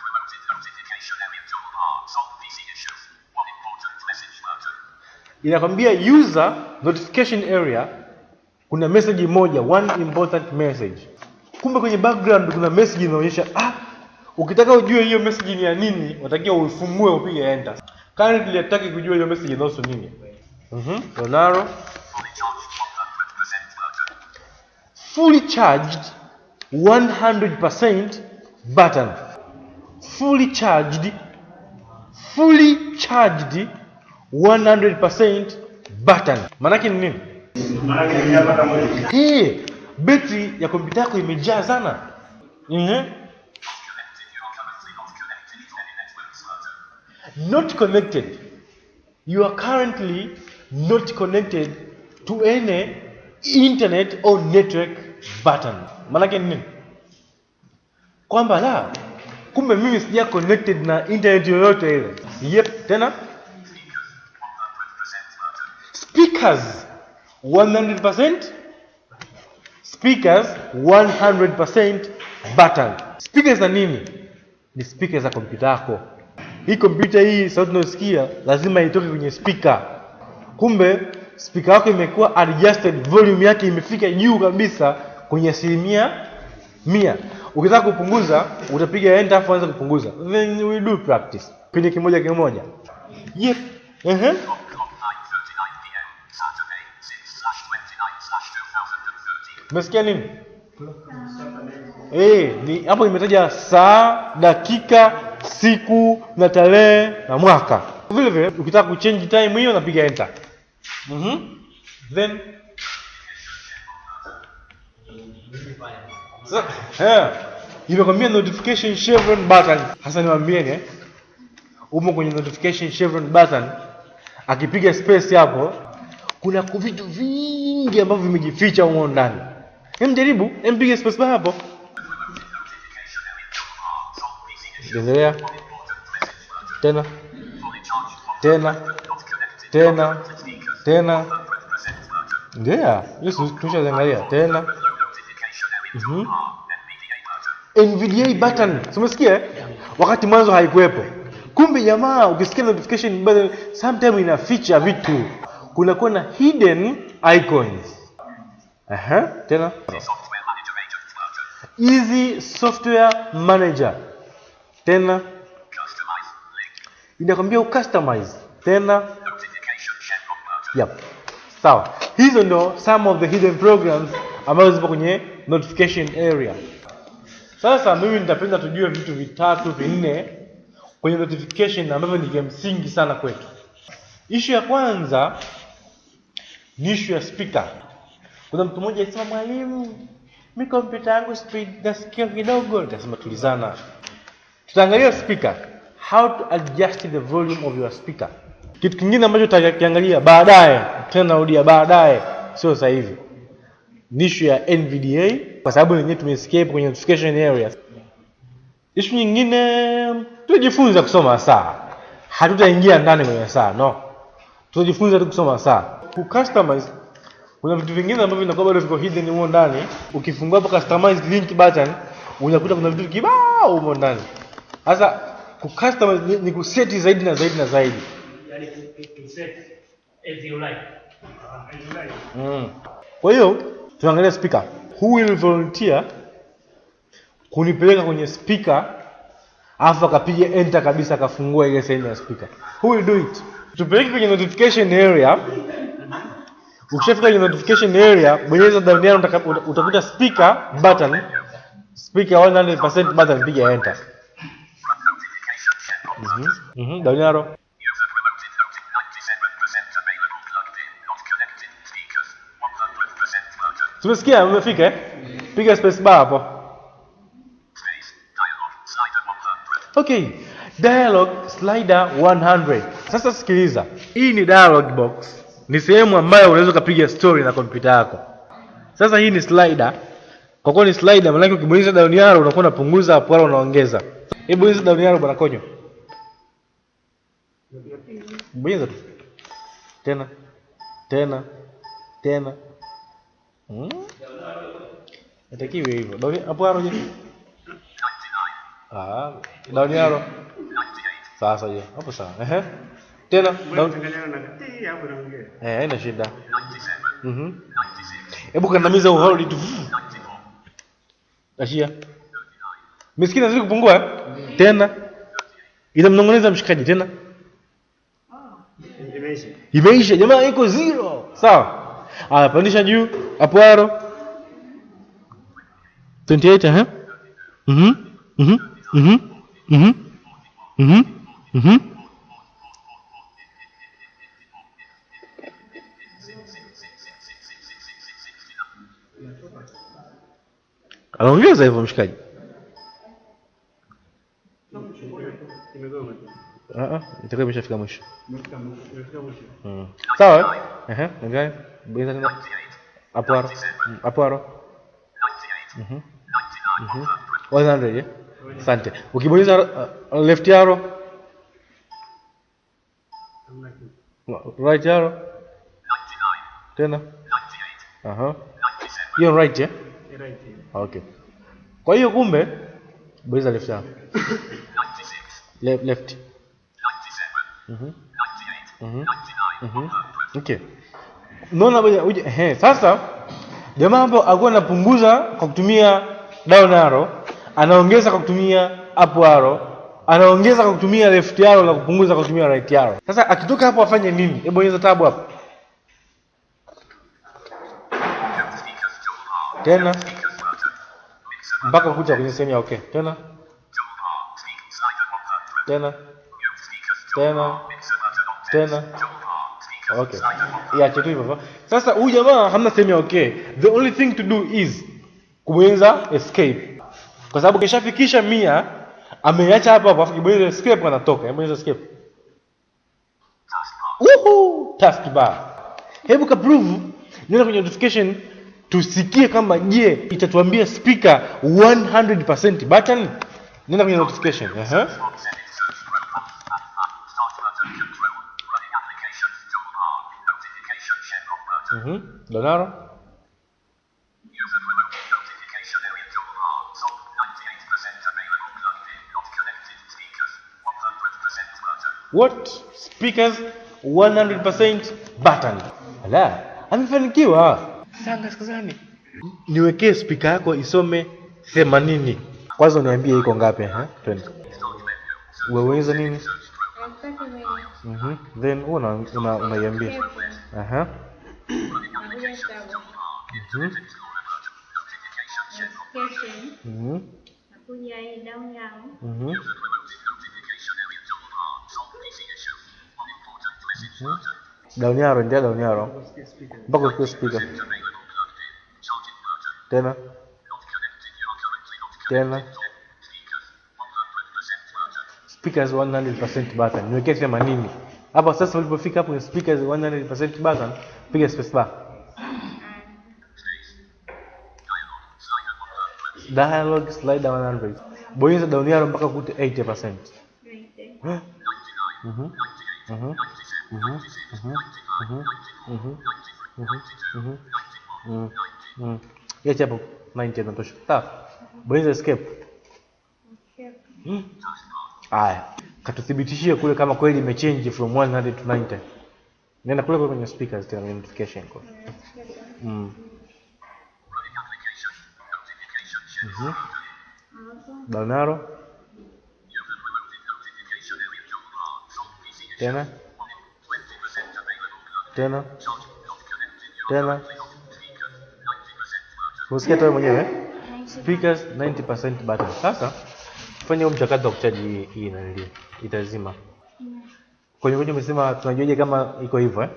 promoted notification area toolbar, solve PC issues, one important message button. Inakwambia user notification area kuna message moja, one important message. Kumbe kwenye background kuna message inaonyesha ukitaka ujue hiyo message ni ya nini, unatakiwa uifungue upige enter. Currently hataki kujua hiyo message inahusu nini. Donaro fully charged 100% button. Fully charged 100% button. Maana yake ni nini? Maana yake ni hapa kama Hii betri ya kompyuta yako imejaa sana. Not connected. You are currently not connected to any internet or network button. Maana yake ni nini? Kwamba la, kumbe mimi sija connected na internet yoyote ile. Yep, tena speakers 100%, speakers 100% button. Speakers za nini? Ni speakers za kompyuta yako. Hii kompyuta hii sauti unayosikia lazima itoke kwenye speaker. Kumbe speaker yako imekuwa adjusted, volume yake imefika juu kabisa kwenye 100%. Ukitaka kupunguza utapiga enter afu anza kupunguza. Then we do practice. Kwenye kimoja kimoja. Yep. Umesikia nini? Ni hapo imetaja saa, dakika, siku na tarehe na mwaka. Vile vile ukitaka kuchange time hiyo unapiga enter. Then imekwambia notification chevron button. Hasa niwaambieni umo kwenye notification chevron button, akipiga space hapo kuna vitu vingi ambavyo vimejificha huko ndani. Jaribu, piga space bar hapo. Endelea. Tena. Ndio, Yesu tushaangalia tena. NVDA button. Umesikia? Wakati mwanzo haikuwepo. Kumbe jamaa ukisikia notification button sometimes ina feature vitu. Kuna na hidden icons. Tena. Easy software manager. Tena. Inakwambia ucustomize. Tena. Yep. Sawa. Hizo ndo some of the hidden programs ambazo zipo kwenye notification area. Sasa mimi nitapenda tujue vitu vitatu vinne kwenye notification ambavyo ni msingi sana kwetu. Issue ya kwanza ni issue ya speaker. Kuna mtu mmoja alisema, mwalimu, mimi kompyuta yangu speed nasikia kidogo. Nitasema tulizana. Tutaangalia speaker. How to adjust the volume of your speaker. Kitu kingine ambacho tutakiangalia baadaye, tena narudia baadaye, sio sasa hivi, ni issue ya NVDA kwa sababu wenyewe tumesikia kwenye notification area. Issue nyingine tujifunza kusoma saa. Hatutaingia ndani kwenye saa, no. Tujifunza tu kusoma saa. Kucustomize, kuna vitu vingine ambavyo vinakuwa bado viko hidden huko ndani. Ukifungua hapo customize link button, unakuta kuna vitu kibao huko ndani. Sasa kucustomize ni kuseti zaidi na zaidi na zaidi. Yani to set as you like. Kwa hiyo tuangalie speaker. Who will volunteer kunipeleka kwenye speaker afa akapiga enter kabisa akafungua ile sehemu ya speaker? Who will do it? Tupeleke kwenye notification area. Ukishafika kwenye notification area, bonyeza down arrow, utakuta speaker button. Speaker 100% button, piga enter. Down arrow. Tumesikia umefika Piga space bar hapo. Okay, dialog slider 100. Sasa sikiliza. Hii ni dialog box. Ni sehemu ambayo unaweza kupiga story na kompyuta yako. Sasa hii ni slider. Kwa kuwa ni slider, maana ukibonyeza down arrow unakuwa unapunguza, hapo wala unaongeza. Hebu bonyeza down arrow bwana Konyo. Bonyeza tu. Tena. Natakiwa hivyo. Down hapo arrow je? Down arrow. Sasa je. Hapo sawa. Tena down. Haina shida. Hebu kandamiza hold tu. Ashia. Miskini azidi kupungua tena. Inamnong'oneza mshikaji tena. Imeisha. Jamaa iko 0. Sawa. Pandisha juu hapo arrow. 28 Anaongeza hivyo mshikaji. Itakuwa imeshafika mwisho. Sawa? Ndio. Bonyeza tena. Hapo aro. 100. Asante. Ukibonyeza left arrow, right arrow. Tena. Hiyo right eh? Right. Okay. Kwa hiyo kumbe bonyeza left arrow. Left. Okay. Unaona bwana sasa jamaa hapo alikuwa anapunguza kwa kutumia down arrow, anaongeza kwa kutumia up arrow, anaongeza kwa kutumia left arrow na kupunguza kwa kutumia right arrow. Sasa akitoka hapo afanye nini? Hebu bonyeza tab hapo. Tena mpaka kuja kwenye sehemu ya okay. Tena okay. Iache tu hivyo. Sasa huyu jamaa hamna sehemu ya okay. The only thing to do is kubonyeza escape. Kwa sababu kishafikisha 100, ameacha hapo hapo, afu kibonyeza escape anatoka. Bonyeza escape. Taskbar. Hebu ka prove nenda kwenye notification tusikie kama je itatuambia speaker 100% button. Nenda kwenye notification. Donaro. What? Speakers 100% button. Ala, amefanikiwa. Sanga sikuzani. Niwekee speaker yako isome 80. Kwanza uniambie iko ngapi Twende. Wewe nini? Then unaiambia. Nakuja hii down yao. Down arrow, ndio down arrow. Mpaka kwa speaker. Tena. Speakers 100% button. Niwekee 80. Hapa sasa ulipofika hapo speakers 100% button, piga space bar. Dialog slider 100. Bonyeza down arrow mpaka kute 80%. Yacha hapo 90 inatosha. Sawa. Bonyeza escape. Aya. Katuthibitishie kule kama kweli imechange from 100 to 90. Nenda kule kwenye speakers tena notification code. Down arrow. Tena. Usikie tu mwenyewe. Speakers 90% button. Sasa fanya huo mchakato wa kuchaji hii na nili itazima. Kwenye umesema tunajuaje kama iko hivyo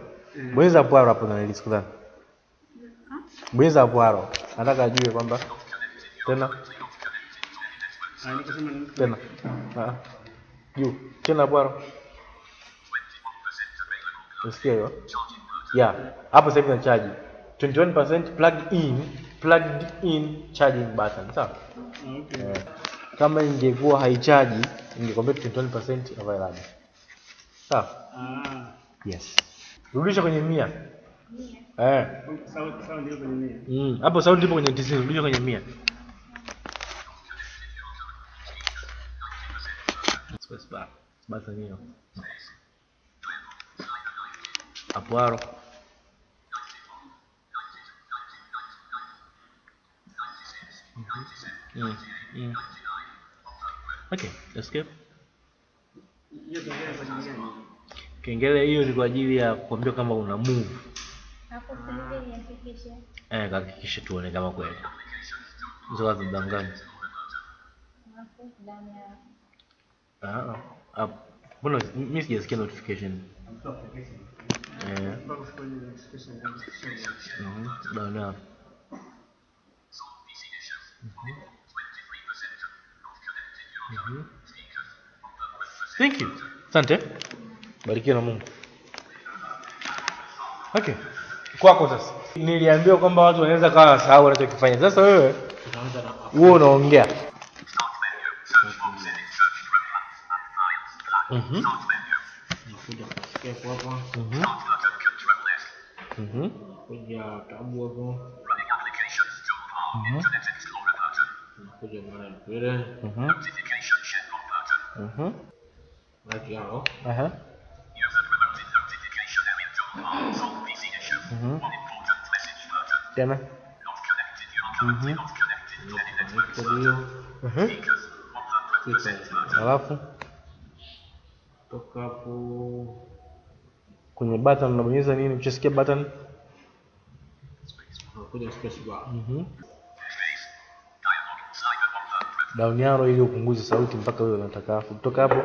Bonyeza hapo hapo na nili sikudhani. Bonyeza hapo hapo. Nataka ajue kwamba tena. Juu. Tena hapo hapo. Usikie hiyo? Yeah. Hapo sasa hivi charge 21% plugged in charging button. Sawa? Okay. Kama ingekuwa haichaji ingekwambia 21% available. Sawa? Yes. Rudisha kwenye 100. Sound ndio kwenye 100. Hapo sound ipo kwenye 90, rudisha kwenye 100. Space bar. Button hiyo. Hapo hapo. Okay, escape. Kengele hiyo ni kwa ajili ya kuambia kama una move. Hapo sasa nihakikishe. Hakikisha tuone kama kweli. Hizo wazi danganya. Hapo ndani ya. Mbona mimi sijasikia notification? Down now. Thank you. Asante. Barikiwa na Mungu. Okay. Kwako sasa. Niliambiwa kwamba watu wanaweza kawa sahau wanachokifanya. Sasa wewe unaongea. Kuja escape hapo. Kuja tabu hapo. Kuja mara mbele. Like yao. Tena. Alafu toka hapo kwenye button unabonyeza nini? Ukisikia button kuja space bar. Down arrow ili upunguze sauti mpaka wewe unataka. Afu kutoka hapo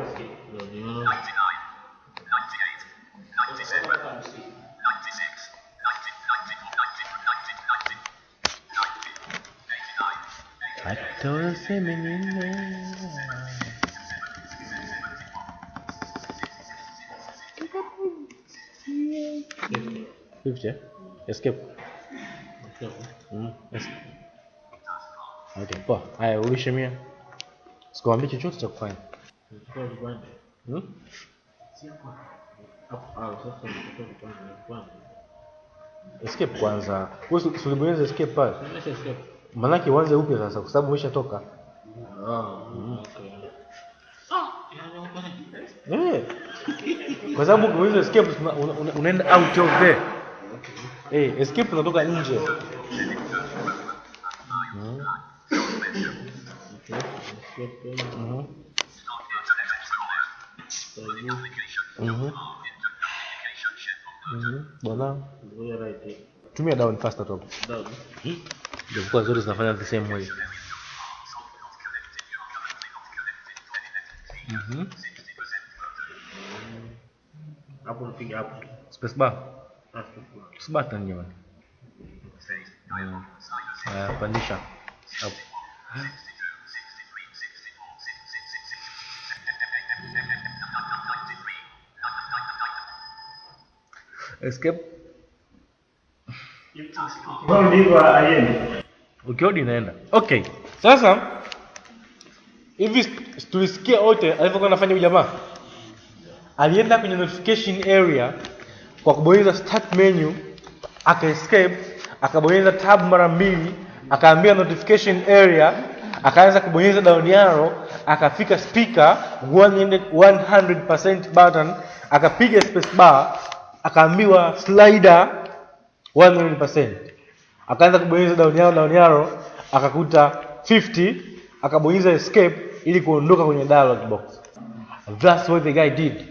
hata useme nini. Escape. Okay, poa. Haya, ulishe mia. Sikuambii chochote cha kufanya. Escape kwanza. Wewe usibonyeze escape pale. Maana yake uanze upya sasa kwa sababu umeshatoka. Kwa sababu ukibonyeza escape unaenda out of there. Escape unatoka nje. Bwana. Tumia down faster top. Down. Ndio kwa zote zinafanya the same way. Hapo unapiga hapo. Space bar. Space bar tani jamani. Pandisha. Hapo. Escape. Ndivyo aende. Ukiodi inaenda. Okay. Sasa hivi tulisikia wote alipokuwa anafanya huyu jamaa. Alienda kwenye notification area kwa kubonyeza start menu, aka escape, akabonyeza tab mara mbili, akaambia notification area, akaanza kubonyeza down arrow, akafika speaker 100% button, akapiga space bar, akaambiwa slider 100%. Akaanza kubonyeza down arrow, akakuta 50, akabonyeza escape ili kuondoka kwenye dialog box. That's what the guy did.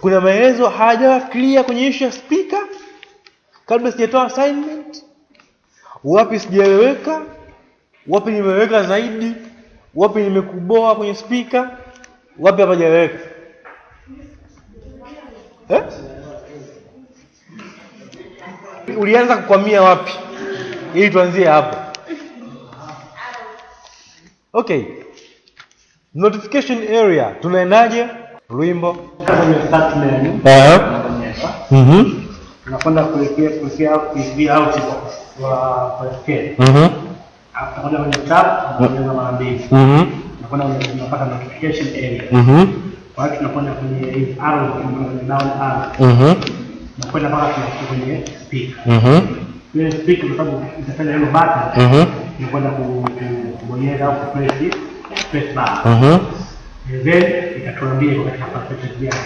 Kuna maelezo hajawa clear kwenye issue ya speaker. Kabla sijatoa assignment, wapi sijaeleweka, wapi nimeweka zaidi, wapi nimekuboa kwenye speaker, wapi hapajaeleweka. Ulianza kukwamia wapi? Ili tuanzie hapo. Okay. Notification area tunaendaje? Wimbo kwenye start menu. Tunakwenda kuelekea out kwa escape. Tunakwenda kwenye tab, tunabonyeza mara mbili. Tunakwenda tunapata notification area. Kwa hiyo tunakwenda kwenye arrow, kwenye down arrow. Tunakwenda mpaka kwenye speaker. Kwenye speaker kwa sababu itafanya hilo button. Tunakwenda kubonyeza au kupress space bar. Then itatuambia kwa katika percentage gani.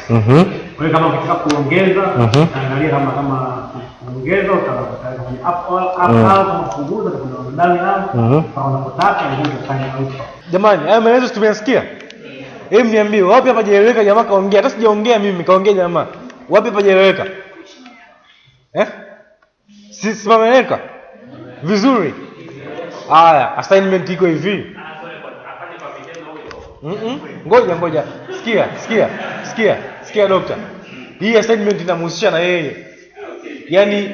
Kwa hiyo kama ukitaka kuongeza, angalia kama kuongeza utaangalia kwenye up kama kupunguza kuna down arrow, kama unapotaka ndio utafanya out. Jamani, haya maelezo tumeyasikia? Niambie wapi hapa hajaeleweka jamaa kaongea. Hata sijaongea mimi, kaongea jamaa. Wapi hapa hajaeleweka? Si mameleka? Vizuri. Haya, assignment iko hivi. Ngoja. Sikia dokta. Hii assignment inamhusisha na yeye. Yani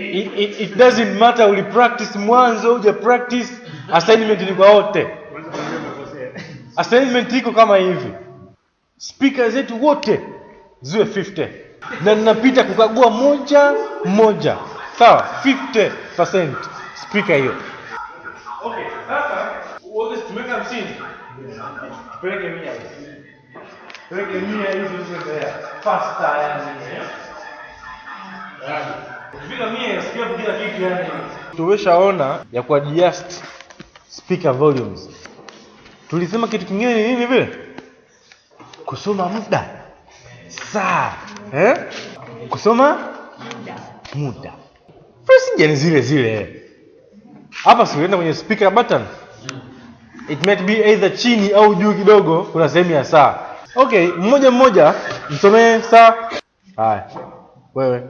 it doesn't matter uli practice mwanzo uja practice, assignment ni kwa wote. Assignment iko kama hivi. Speaker zetu wote ziwe 50. Na ninapita kukagua moja. Sawa, 50% speaker hiyo. Okay, sasa wote tumeka msingi. Peleke 100. Peleke 100 hizo zote faster yani. Ukifika 100 sikia kila kitu yani. Tumeshaona ya kwa adjust speaker volumes. Tulisema kitu kingine ni nini vile? Kusoma muda. Saa, kusoma muda. Procedure zile. Hapa sienda kwenye speaker button. It might be either chini au juu kidogo kuna sehemu ya saa. Okay, mmoja nisomee saa. Haya. Wewe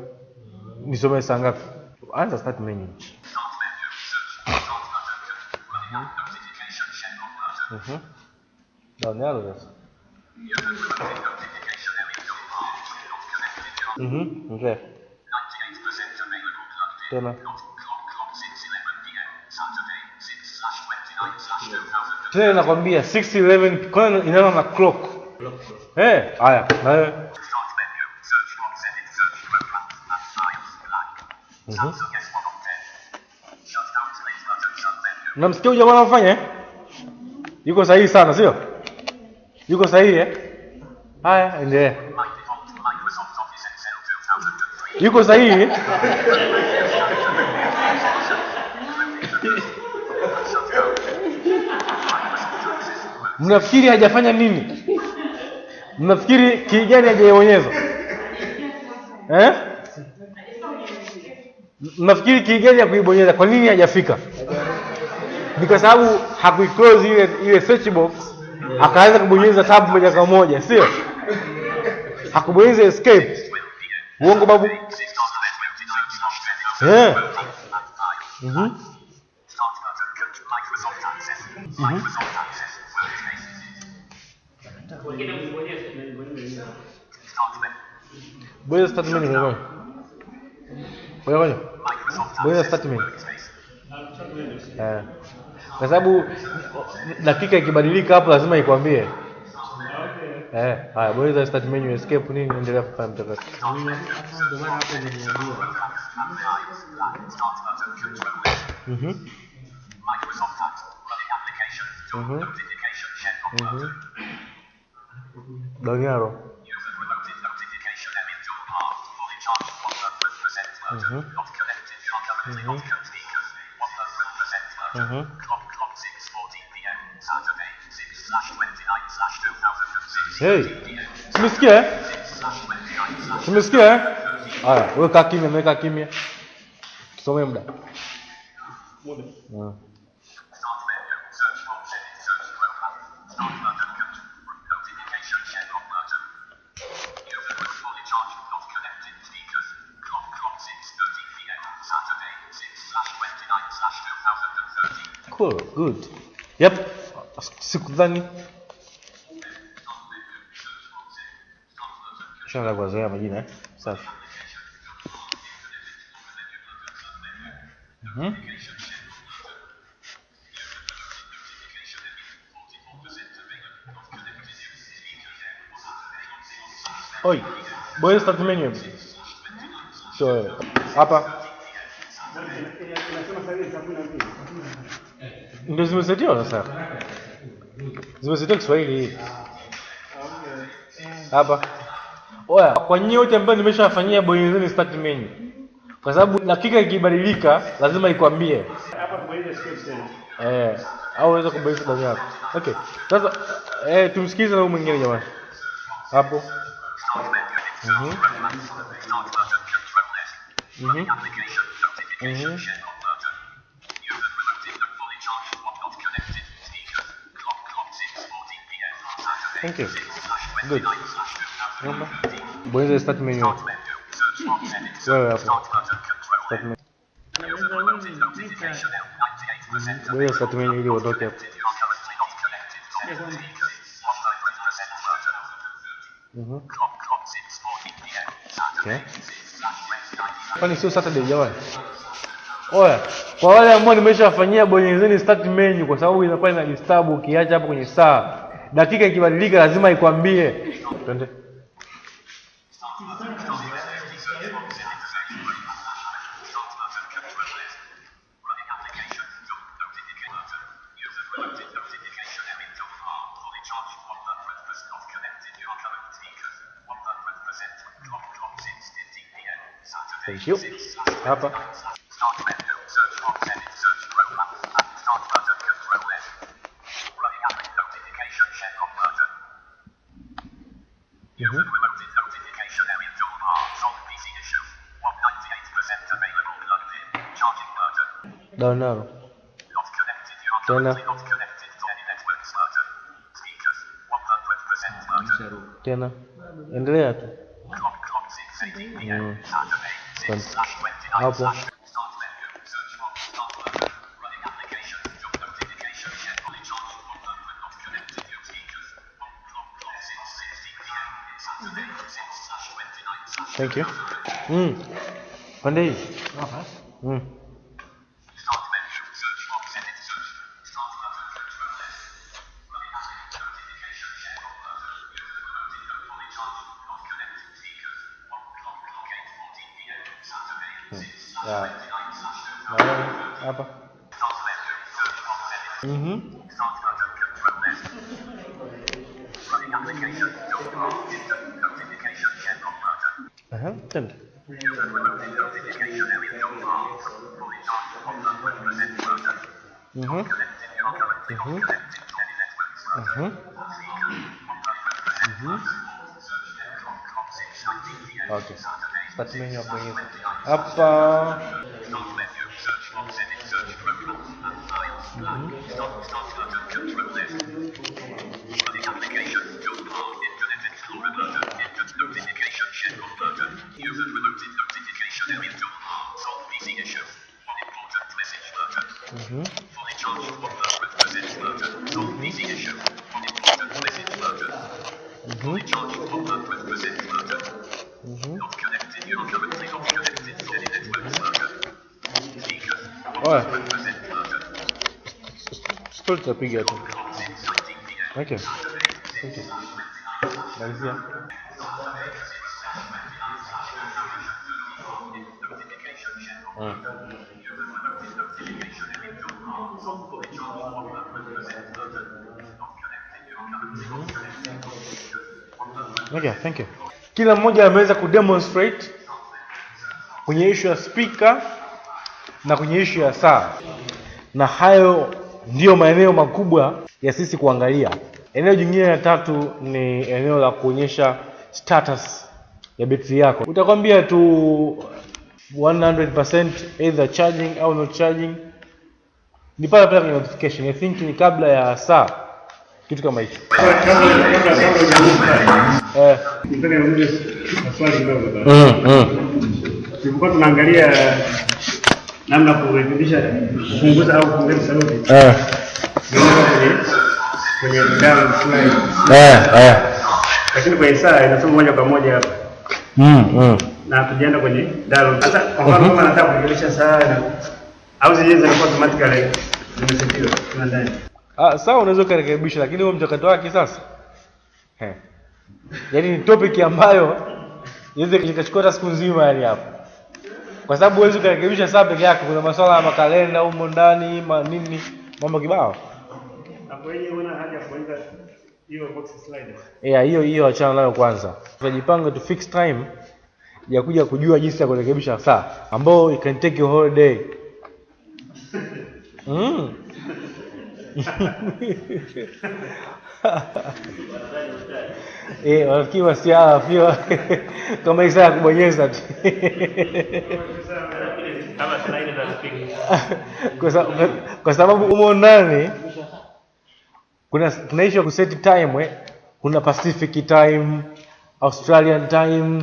nisomee saa ngapi? Anza start menu. Down there sasa. Okay. 98% available plugged in. Tena. Clock 6:11 p.m. Saturday 6/29/2000. Tena nakwambia 6:11 kwa inaanza na clock. Haya. Na wewe. Start menu. Search box edit search program. Files blank. Samsung S1 on 10. Shut down slate button shut menu. Unamsikia huyu jamaa anafanya Yuko sahihi sana, sio? Yuko sahihi Haya, endelea. Microsoft Office Excel 2003. Yuko sahihi? Mnafikiri hajafanya nini? Mnafikiri kii gani hajaionyesha? Mnafikiri kii gani ya kuibonyeza? Kwa nini hajafika? Ni kwa sababu hakuiclose ile search box, akaanza kubonyeza tab moja kwa moja, sio? Hakubonyeza escape. Uongo babu? Bonyeza start menu wewe. Bonyeza start menu. Kwa sababu dakika ikibadilika hapo lazima ikwambie. Haya, bonyeza start menu escape nini endelea kufanya mchakato. Ndio maana hapo nimeniambia. Microsoft Act, running applications, notification, share Doniaro. user promoted notification image job path, fully charged 100% version, not connected, currently not speakers, 100% version, clock 6:14 p.m. Saturday 6/29/2006. Hey, tumesikia? Tumesikia? Haya, wewe kaa kimya, mimi kaa kimya. Tusome muda. Start menu, search box edit, search program, start button, notification, share button. User was fully charged, not connected, speakers, clock 6:13 p.m. Saturday 6/29/2013. Cool, good. Yep. Sikudhani. Shanga kuzoea majina Safi. Oi, bonyeza start menu. Sio hapa. Ndio zimesetiwa sasa. Zimesetiwa Kiswahili. Hapa. Oya, kwa nyinyi wote ambao nimeshawafanyia bonyezeni start menu. Kwa sababu dakika ikibadilika lazima ikwambie. Hapa kubonyeza escape tena. Au unaweza kubonyeza ndani yako. Okay. Sasa tumsikize na huyu mwingine jamani. Hapo. Thank you. Good. Naomba. Bonyeza start menu. Wewe hapo. Start menu. Bonyeza start menu ili uondoke hapo. Okay. Kwani sio Saturday jamani? Oya, kwa wale ambao nimeshawafanyia bonyezeni start menu kwa sababu inakuwa ina disturb ukiacha hapo kwenye saa. Dakika ikibadilika lazima ikwambie. Twende. Thank you. Hapa. Down now. Tena. Endelea tu. Hapo. Thank you. Pande hii. Ya. Apa? Tend. Okay. Start menu apa ini? Apa? Oh, story terpiga tu. Okay. Thank you. Malizia. Okay, thank you. Kila mmoja ameweza kudemonstrate kwenye issue ya speaker na kwenye issue ya saa, na hayo ndiyo maeneo makubwa ya sisi kuangalia. Eneo jingine la tatu ni eneo la kuonyesha status ya betri yako. Utakwambia tu 100% either charging au not charging. Ni pale kwenye notification. I think ni kabla ya saa, kitu kama hicho. Nitaka niulize maswali kidogo. Tulikuwa tunaangalia namna kurekebisha, kupunguza au kuongeza sauti. Kwenye dial slide. Lakini kwa saa inasoma moja kwa moja hapa. Na tujienda kwenye dial. Sasa kwa mfano kama nataka kurekebisha saa au zile zinakuwa automatically zimesetiwa kuna ndani. Sawa, unaweza kurekebisha, lakini huo mchakato wake sasa. Yaani ni topic ambayo iweze ikachukua hata siku nzima yani hapo. Kwa sababu huwezi kurekebisha saa peke yake, kuna masuala ya makalenda huko ndani, nini, mambo kibao. Hapo yeye una haja kuanza hiyo box slide. Hiyo achana nayo kwanza. Tunajipanga to fix time ya kuja kujua jinsi ya kurekebisha saa ambao it can take a whole day. Wakiwa siala pia kama isa ya kubonyeza tu. Kwa sababu umo ndani kuna issue ya kuset time, kuna Pacific time, Australian time,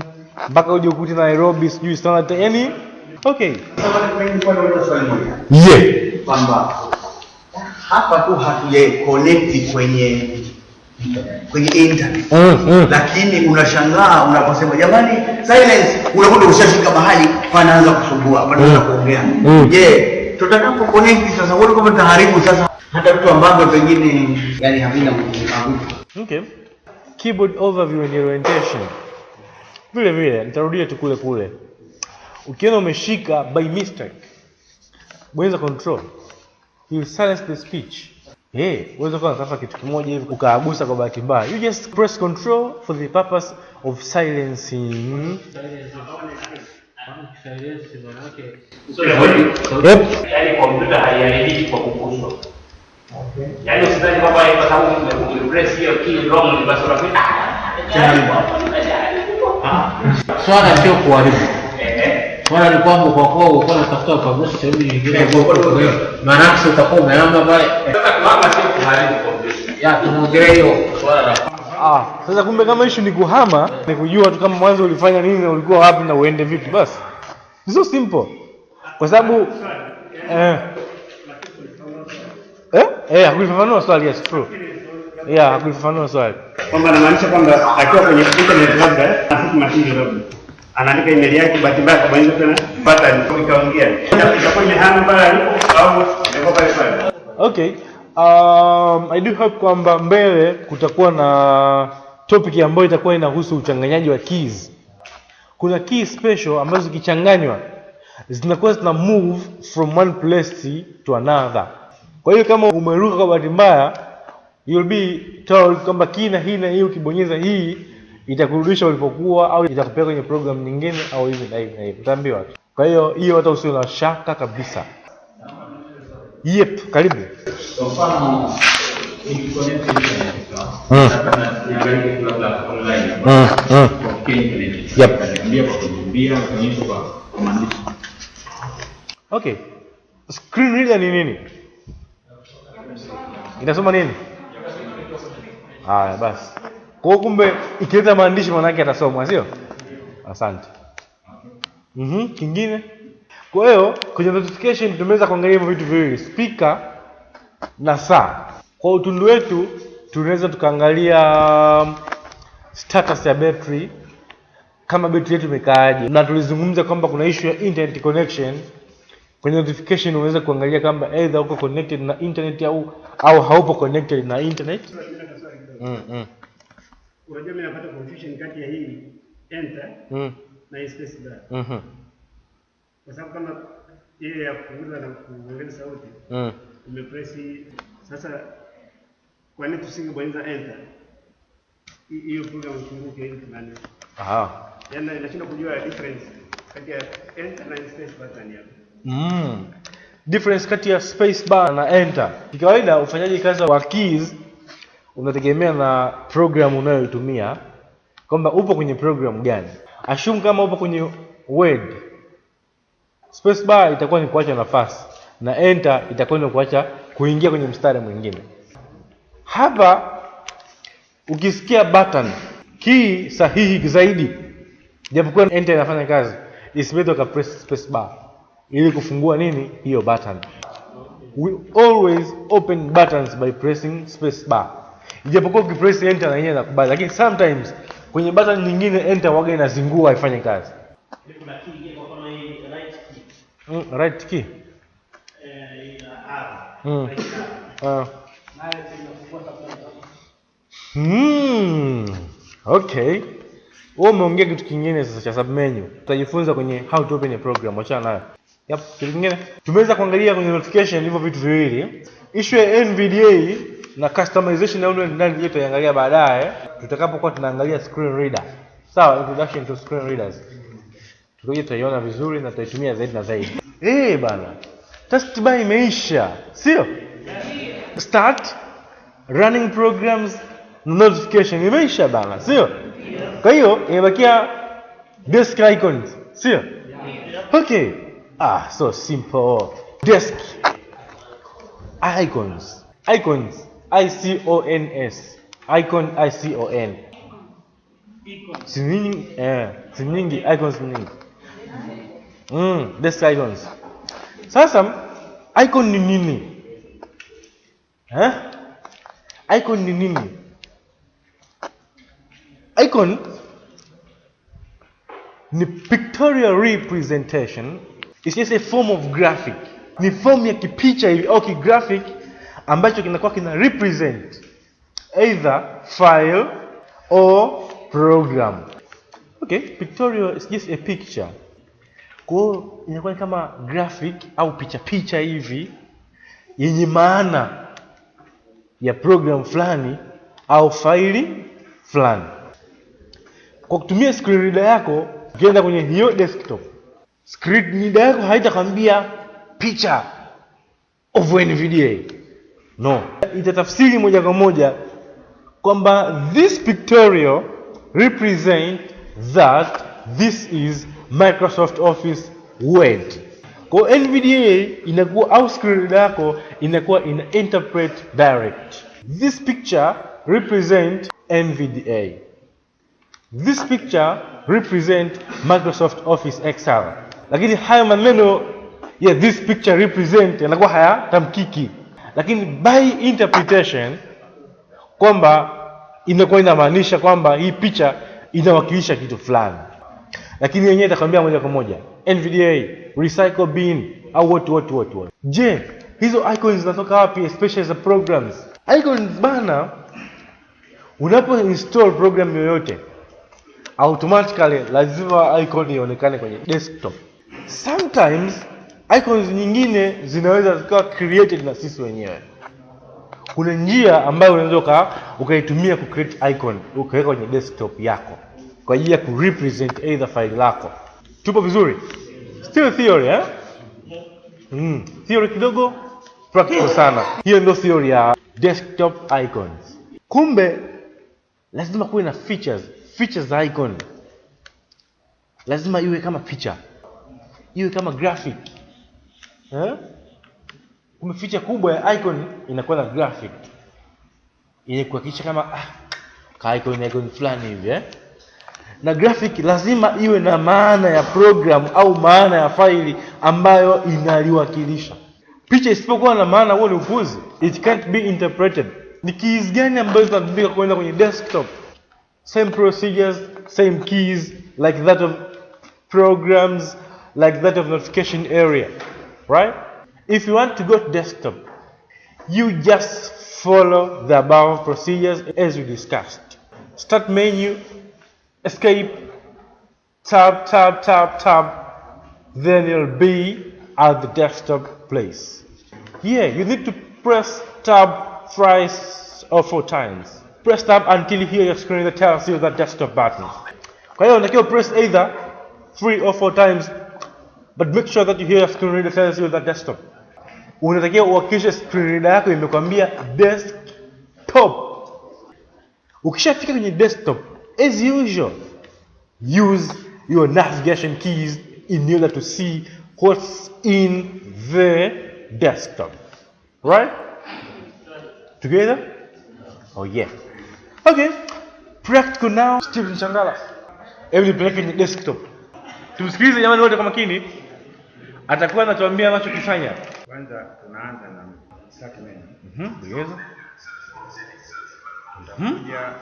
mpaka uje ukute Nairobi sijui standard time. Yani okay. Kwamba hapa tu hatuja connect kwenye kwenye internet. Lakini unashangaa unaposema jamani silence, unakuta ushafika mahali panaanza kusumbua, panaanza kuongea. Je, tutakapo connect sasa wote kama taharibu sasa hata vitu ambavyo pengine yani havina mpango. Okay. Keyboard overview and orientation. Vile nitarudia tu kule. Ukiona umeshika by mistake, bonyeza control. You silence the speech. Uweza kwa kama kitu kimoja hivi ukaagusa kwa bahati mbaya. You just press control for the purpose of silencing. Yaani kompyuta haiharibiki kwa kukuswa. Okay. Yaani usidhani kwamba kwa sababu umepress hiyo key wrong basi unapita. Swala sio kuharibu. Swala ni kwamba kwa kuwa uko unatafuta kuboresha sehemu nyingine maana yake utakuwa umeama pale. Sasa kuhama sio kuharibu kompyuta. Ya tunaongelea hiyo swala la sasa kumbe kama issue ni kuhama, ni kujua tu kama mwanzo ulifanya nini na ulikuwa wapi na uende vipi basi. It's so simple. Kwa sababu hakulifafanua swali, yes true. Hakulifafanua swali. Kwamba anamaanisha kwamba akiwa kwenye internet labda afuti mashine labda anaandika email yake, bahati mbaya kabonyeza tena button ikaongea. Itakuwa imehama pale alipo au itakuwa pale pale. Okay. I do hope kwamba mbele kutakuwa na topic ambayo itakuwa inahusu uchanganyaji wa keys. Kuna key special ambazo zikichanganywa zinakuwa zina move from one place to another. Kwa hiyo kama umeruka kwa bahati mbaya, you'll be told kwamba key na hii ukibonyeza hii itakurudisha ulipokuwa au itakupeleka kwenye program nyingine au hivi na hivi. Utaambiwa tu. Kwa hiyo hata usiwe na shaka kabisa. Karibu. Kwa mfano nikiconnect internet niangalie labda online kwa internet. Niambia kwa kumbia kuonyesha kwa maandishi. Okay. Screen reader ni nini? Inasoma nini? Basi. Kwa kumbe ikileta maandishi maana yake atasomwa, sio? Asante. Kingine? Kwa hiyo kwenye notification tumeweza kuangalia hivyo vitu viwili, speaker na saa. Kwa utundu wetu tunaweza tukaangalia status ya battery, kama battery yetu imekaaje. Na tulizungumza kwamba kuna issue ya internet connection. Kwenye notification unaweza kuangalia kama either uko connected na internet au haupo connected na internet. Unajua mimi napata confusion kati ya hii enter na space bar. Kwa sababu kama ile ya kupunguza na kuongeza sauti umepress sasa, kwa nini tusingebonyeza enter? Hiyo program ifunguke hivi nani? Yaani inashindwa kujua difference kati ya enter na space button hapo. Difference kati ya space bar na enter. Kawaida ufanyaji kazi wa keys unategemea na program unayoitumia, kwamba upo kwenye program gani. Assume kama upo kwenye Word, space bar itakuwa ni kuacha nafasi na enter itakuwa ni kuacha kuingia kwenye mstari mwingine. Hapa ukisikia button key sahihi zaidi, japokuwa enter inafanya kazi, is better ka press space bar ili kufungua nini hiyo button. We always open buttons by pressing space bar. Ijapokuwa ukipress enter na yenyewe inakubali, lakini sometimes kwenye button nyingine enter waga inazingua haifanye kazi. Kuna key kwa kama hii right key. Right key. Okay. Umeongea kitu kingine sasa cha submenu. Tutajifunza kwenye how to open a program, achana nayo. Kitu kingine tumeweza kuangalia kwenye notification hivyo vitu viwili. Issue ya NVDA na customization ya ndani ndio tutaangalia baadaye tutakapokuwa tunaangalia screen reader. Sawa, introduction to screen readers. Tutakuja tutaiona vizuri na tutaitumia zaidi na zaidi. Bana. Taskbar imeisha, sio? Start running programs notification imeisha bana, sio? Kwa hiyo imebakia desk icons, sio? Okay. So simple. Desk icons. Icons. ICONS. Icon ICON. Nyingi icons nyingi. Desk icons. Sasa icon ni nini? Icon ni nini? icon ni pictorial representation. It's just a form of graphic. Ni form ya kipicha hivi au kigraphic ambacho kinakuwa kina represent either file or program. Okay, pictorial is just a picture. Kwa hiyo inakuwa kama graphic au picha hivi yenye maana ya program fulani au faili fulani. Kwa kutumia screen reader yako, ukienda kwenye hiyo desktop, screen reader yako haitakwambia picture of NVDA. No, itatafsiri moja kwa moja kwamba this pictorial represent that this is Microsoft Office Word. Kwa NVDA inakuwa au screen reader yako inakuwa ina interpret direct. This picture represent NVDA. This picture represent Microsoft Office Excel. Lakini haya maneno ya this picture represent yanakuwa hayatamkiki. Lakini by interpretation kwamba inakuwa inamaanisha kwamba hii picha inawakilisha kitu fulani. Lakini yenyewe itakwambia moja kwa moja NVDA, recycle bin au what. Je, hizo icons zinatoka wapi, especially za programs? Icons bana, unapo install program yoyote automatically lazima icon ionekane kwenye desktop. Sometimes icons nyingine zinaweza zikawa created na sisi wenyewe. Kuna njia ambayo unaweza ukaitumia ku create icon ukaweka kwenye desktop yako kwa ajili ya ku represent either file lako. Tupo vizuri? Still theory, eh? Theory kidogo, practical sana. Hiyo ndio theory ya desktop icons. Kumbe lazima kuwe na features za icon. Lazima iwe kama picture, iwe kama graphic. Kumbe feature kubwa ya icon inakuwa na graphic yenye kuhakikisha kama ka icon fulani hivi, na graphic lazima iwe na maana ya program au maana ya faili ambayo inaliwakilisha. Picha isipokuwa na maana, huo ni upuzi. It can't be interpreted. Ni keys gani ambazo zinatumika kwenda kwenye desktop? Same procedures, same keys like that of programs, like that of notification area, right? If you want to go to desktop, you just follow the above procedures as we discussed. Start menu, escape, tab, then you'll be at the desktop place. Here, you need to press tab thrice or 4 times. Press tab until you hear your screen that tells you that desktop button. Kwa hiyo unatakiwa press either 3 or 4 times, but make sure that you hear your screen reader tells you that desktop. Unatakiwa uhakikishe screen reader yako imekwambia desktop. Ukishafika kwenye desktop, as usual, use your navigation keys in order to see what's in the desktop. Right? Together? Oh yeah. Okay. Practical now. Steven Changala. Hebu nipeleke kwenye desktop. Tumsikilize jamani wote kwa makini. Atakuwa anatuambia anachokifanya. Kwanza tunaanza na start menu. Bonyeza. Kuja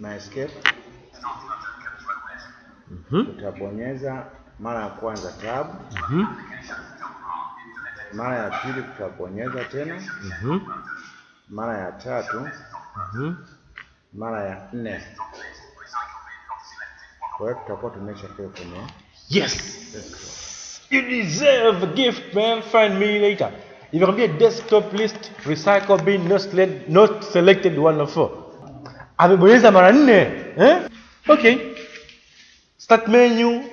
na escape. Tutabonyeza mara ya kwanza tab. Mara ya pili tutabonyeza tena. Mara ya tatu. Mara ya 4. Kwa hiyo tutakuwa tumeshafika kwenye Yes. You deserve a gift, man. Find me later. Imekwambia desktop list, recycle bin, not selected 1 of 4. Amebonyeza mara 4, Okay. Start menu,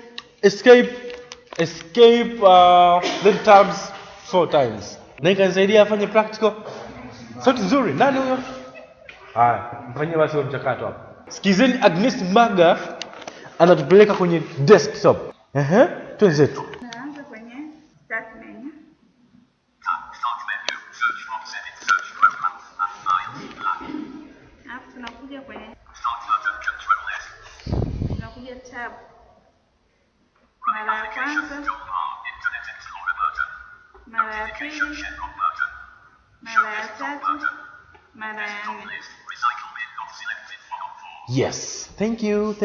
escape, then tabs 4 times. Na ikanisaidia afanye practical. Sauti nzuri. Nani huyo? Haya, mfanyie basi mchakato hapo. Sikizeni Agnes Maga anatupeleka kwenye desktop. Twende zetu. Tunaanza kwenye start menu. Start menu, search box edit, search programs and files, blank. Alafu tunakuja kwenye Start button, Control S. tunakuja tab. Mara ya kwanza, Internet Explorer button. mara ya pili, Checkbox button. mara ya tatu, mara ya 4. List, recycle bin not selected 1 of 4. Yes. Thank you.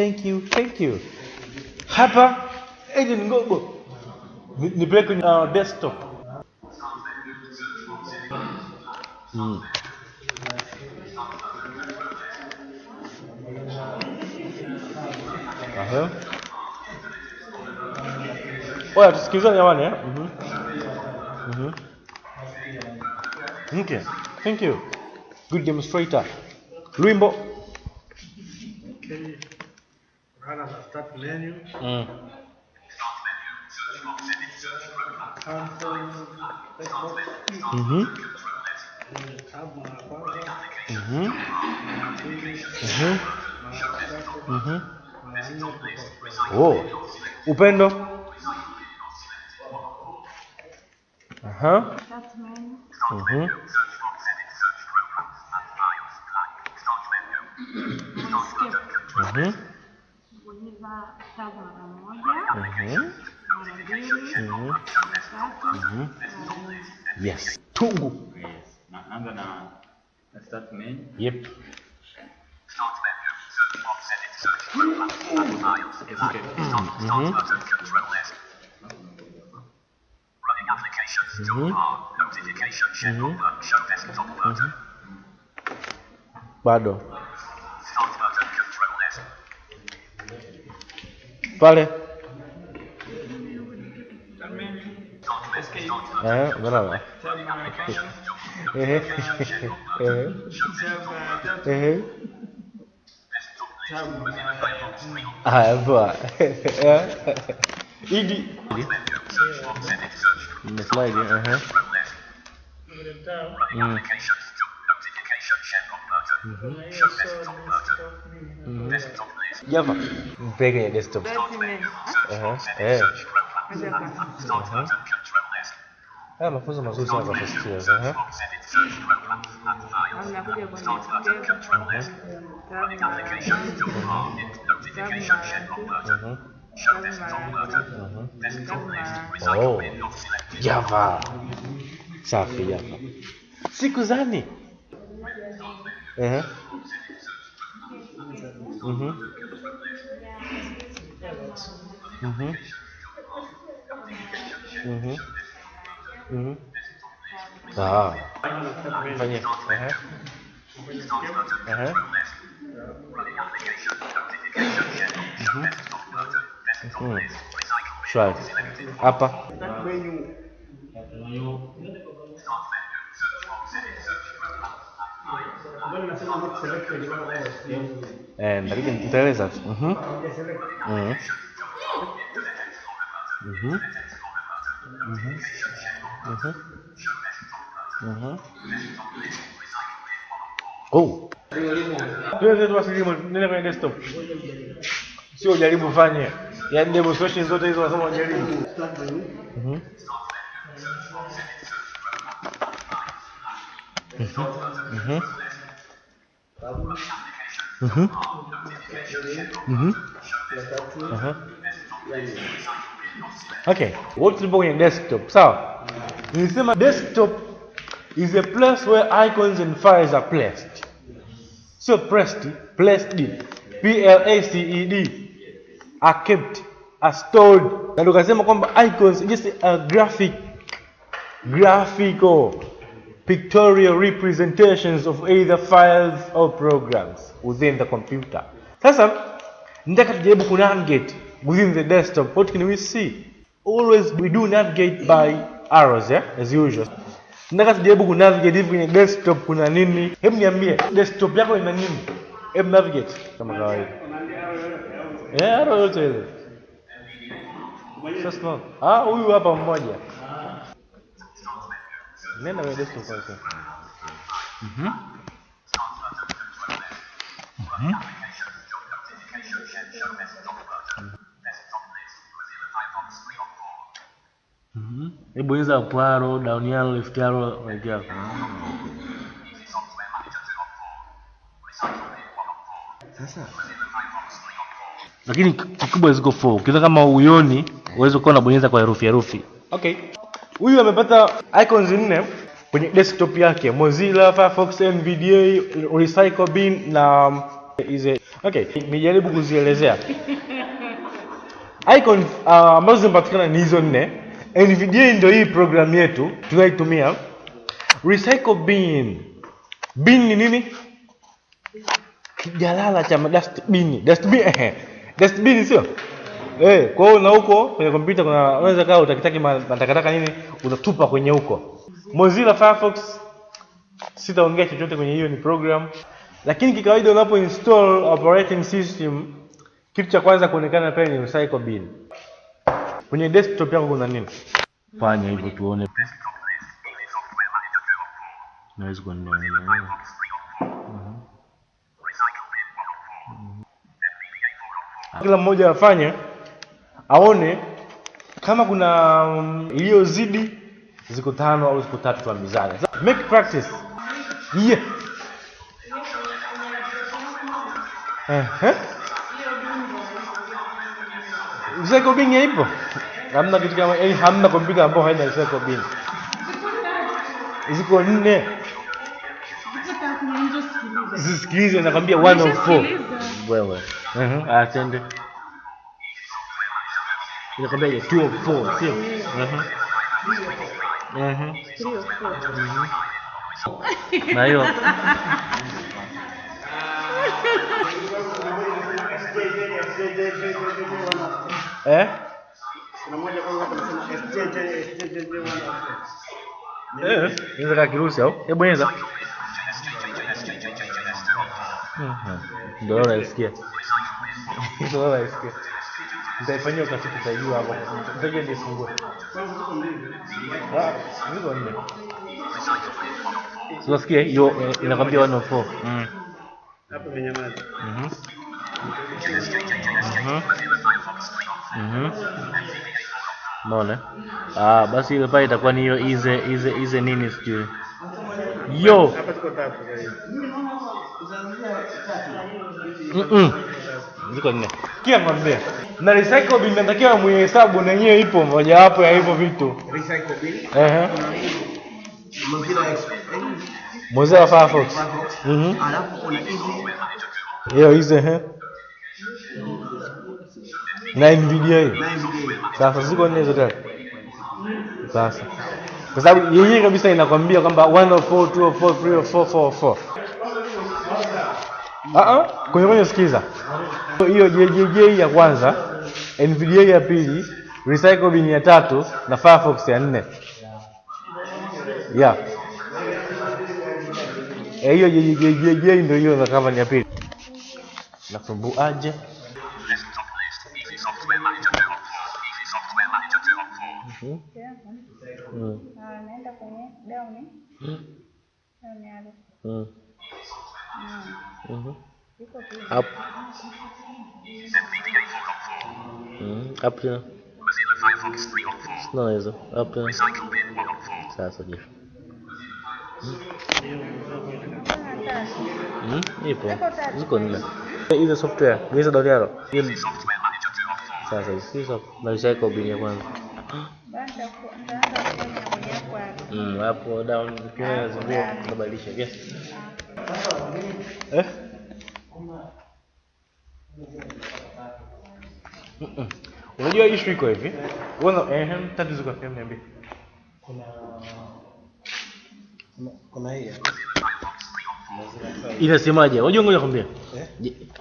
Hapa Agent Ngogo. Nipeleke kwenye desktop. Oya, tusikilizane jamani eh? Okay. Thank you. Good demonstrator. Luimbo. Okay. Run as a start menu. Cancel. Oh. Upendo. Start menu. Bonyeza tab mara moja. Mara mbili. Tatu. Yes. Tungu. Yes. Naanza na start menu. Yep. Start menu. Search box edit. Search program. Files. Start button. Control S. Running applications. Toolbar. Notification. Share folder. Show desktop button. Bado. Start button. Control S. Pale. Bravo. Boa. Idi. Slide. Applications. Notification. Share button. Show desktop button. Desktop list. Java. Mpege kwenye desktop. Start button. Control S. Mafunzo mazuri sana kwa first years. Box edit. Search program. Add files. Start button. Control S. Running applications. Toolbar. Notification. Share button. Show desktop button. Desktop list. Recycle bin not selected. Java. Safi Java. Sikuzani. Fanya. Shwari. Hapa. Lakini nitaweza tu. Oh. Tuweze tuwasilimu nene kwenye desktop. Sio jaribu fanye. Yaani demonstration zote hizo wasoma jaribu. Okay, what tulipo kwenye desktop? Sawa. Nilisema desktop is a place where icons and files are placed. So placed. Placed. Are kept, are stored. Na tukasema kwamba icons is just a graphical pictorial representations of either files or programs within the computer. Sasa nataka tujaribu ku navigate within the desktop. What can we see? Always we do navigate by arrows, as usual. Nataka tujaribu ku navigate hivi kwenye desktop kuna nini? Hebu niambie, desktop yako ina nini? Hebu navigate kama kawaida. Arrow yote ile. Sasa huyu hapa mmoja. Nenda kwenye desktop kwanza. Bonyeza up arrow, down arrow, left arrow, right arrow. Sasa lakini kikubwa ziko 4. Ukiza kama uioni, uweze kuwa unabonyeza kwa herufi. Okay. Huyu amepata icons 4 kwenye desktop yake. Mozilla, Firefox, NVDA, Recycle Bin na Okay, nijaribu kuzielezea. Icon ambazo zinapatikana ni hizo 4. NVDA ndio hii program yetu tunaitumia. Recycle bin. Bin ni nini? Kijalala cha dustbin. Dustbin sio? Kwa hiyo na huko kwenye kompyuta kuna unaweza kaa utakitaki matakataka nini unatupa kwenye huko. Mozilla Firefox sitaongea chochote kwenye hiyo, ni program. Lakini kikawaida unapo install operating system, kitu cha kwanza kuonekana pale ni recycle bin. Kwenye desktop yako kuna nini? Fanya hivyo tuone. Naweza kuona. Kila mmoja afanye aone kama kuna iliyozidi ziko 5 au ziko 3 kwa mizani. Make practice. Yeah. Recycle bin ipo? Hamna kitu kama hamna kompyuta ambayo haina recycle bin. Ziko 4. Zisikilize nakwambia 104. Wewe. Atende. Inakwambia 204, sio? Na hiyo. Kuna moja kwanza tunasema SJJ. Inaweza kirusi au? Hebu bonyeza. Ndio unasikia. Ndio unasikia. Nitaifanyia utafiti utajua hapo. Ngoja nifungue. Ndio nini? Unasikia hiyo inakwambia 104. Hapo vinyamaza. Unaona? Basi ile pale itakuwa ni hiyo ize nini sijui. Yo. Hapa tuko tatu sasa hivi. Ziko 4. Kia mwambie. Na recycle bin natakiwa muhesabu na yenyewe ipo moja wapo ya hivyo vitu. Recycle bin. Mozilla Firefox. Alafu kuna hizi na NVDA. Sasa ziko 4 zote. Sasa kwa sababu yenyewe kabisa inakwambia kwamba 104, 204, 304, 404. Kwenye sikiza. Hiyo JJJ ya kwanza, NVDA ya pili, recycle bin ya 3 na Firefox ya 4. Yeah. Hiyo JJJ ndio hiyo za kama ni ya pili. Nafumbu aje. Naenda kwenye down. Down hapo. Up. Up tena. No, hizo. Up tena. Sasa je. Ipo. Ziko 4. Hizo software, hizo download. Sasa hizo na recycle bin ya kwanza. Hapo down ukiona zingine kubadilisha. Yes. Unajua issue iko hivi. Tatu ziko kwa niambie. kuna hii. Inasemaje? Unajua ngoja nikwambie.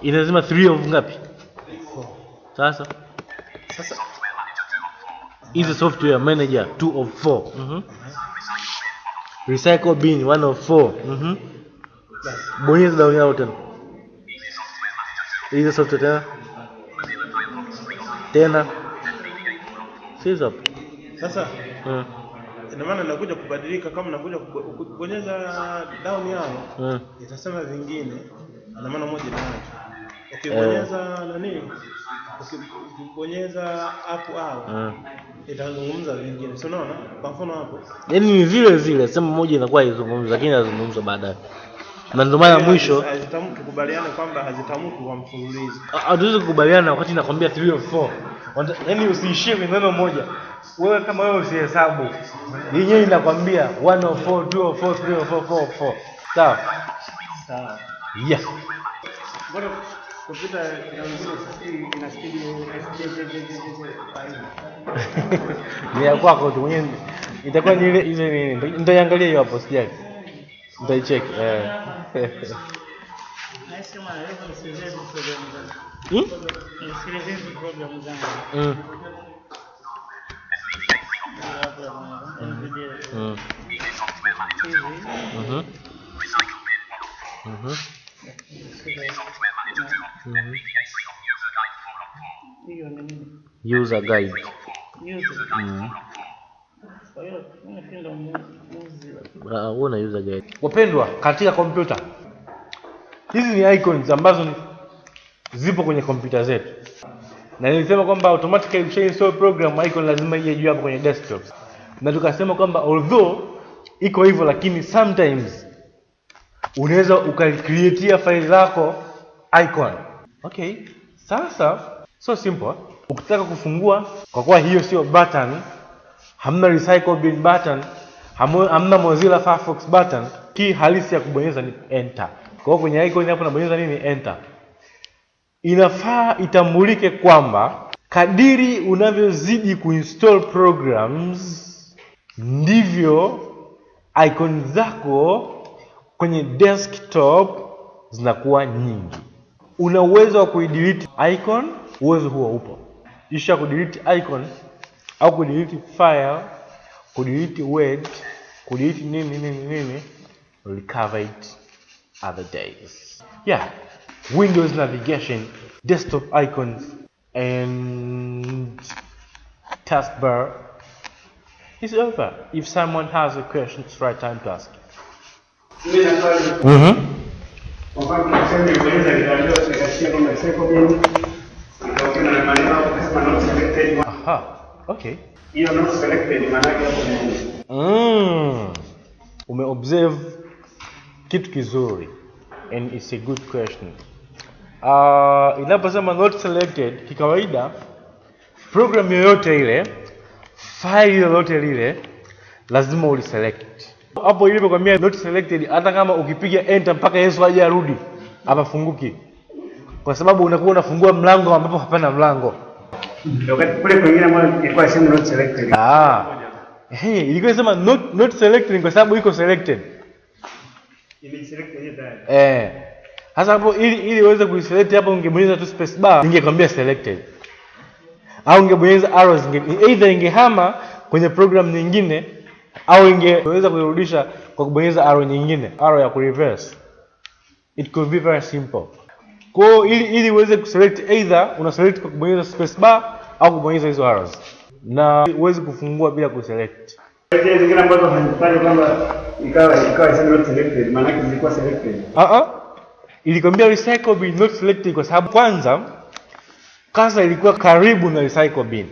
Inasema 3 of ngapi? Sasa hizo software manager 2 of 4. Recycle bin 1 of 4. Bonyeza down yao tena. Hizo software tena. Sasa Sasa ina maana nakuja kubadilika kama nakuja kubonyeza down yao. Itasema vingine. Ina maana moja inacho. Ukibonyeza nani? Ukibonyeza hapo au itazungumza vingine. Sio unaona? Kwa mfano hapo. Yaani ni vile vile sema moja inakuwa izungumza lakini inazungumza baadaye. Na ndio maana mwisho hazitamki tukubaliane kwamba hazitamki kwa mfululizo. Hatuwezi kukubaliana wakati nakwambia 3 of 4. Yaani usiishie kwenye neno moja. Wewe kama wewe usihesabu. Yenyewe inakwambia 1 of 4, 2 of 4, 3 of 4, 4 of 4. Sawa? Sawa. Yeah. Bora kompyuta ina speed ni ya kwako tu mwenyewe, itakuwa ni ile nini, nitaiangalia hiyo hapo, sijali, nitaicheck. Nasema leo nisikilize program zangu. Nisikilize program zangu. User guide. Una user guide. Wapendwa, katika kompyuta hizi ni icons ambazo zipo kwenye kompyuta zetu, na nilisema kwamba automatically ukishainstall program icon lazima ije juu hapo kwenye desktop, na tukasema kwamba although iko hivyo, lakini sometimes unaweza ukacreatea file zako icon. Okay, sasa so simple. Ukitaka kufungua, kwa kuwa hiyo sio button, hamna recycle bin button, hamna Mozilla Firefox button, key halisi ya kubonyeza ni enter. Kwa hiyo kwenye icon hapo unabonyeza nini? Enter. Inafaa itambulike kwamba kadiri unavyozidi kuinstall programs ndivyo icon zako kwenye desktop zinakuwa nyingi. Una uwezo wa kuidelete icon, uwezo huo upo. Isha kudelete icon au kudelete file, kudelete word, kudelete nini, we'll cover it other days. Yeah, Windows navigation, desktop icons, and taskbar is over. If someone has a question, it's right time to ask. Kwa mfano tunasema ibonyeza ndio sekashia kama seko bin. Ndio na maneno kama not selected. Aha, okay. Hiyo not selected maana yake hapo ni observe kitu kizuri, and it's a good question. Inaposema not selected, kikawaida program yoyote ile, file yoyote lile lazima uliselect. Hapo ilipokuambia not selected, hata kama ukipiga enter mpaka Yesu aje arudi, hapa funguki. Kwa sababu unakuwa unafungua mlango ambapo hapana mlango. Wakati kule kwingine ambao ilikuwa sema not selected. Ilikuwa inasema not selected kwa sababu iko selected. Ile selected tayari. Sasa hapo ili uweze kuiselect hapo ungebonyeza tu space bar, ningekwambia selected. Au ungebonyeza arrows, either ingehama kwenye program nyingine au ingeweza kuirudisha kwa kubonyeza arrow nyingine, arrow ya kureverse. It could be very simple. Kwa hiyo ili uweze kuselect, either una select kwa kubonyeza space bar au kubonyeza hizo arrows, na uweze kufungua bila kuselect. Hizo zingine ambazo hanifanye kwamba ikawa sema not selected, maana yake zilikuwa selected. Ilikwambia recycle bin not selected kwa sababu kwanza kasa ilikuwa karibu na recycle bin,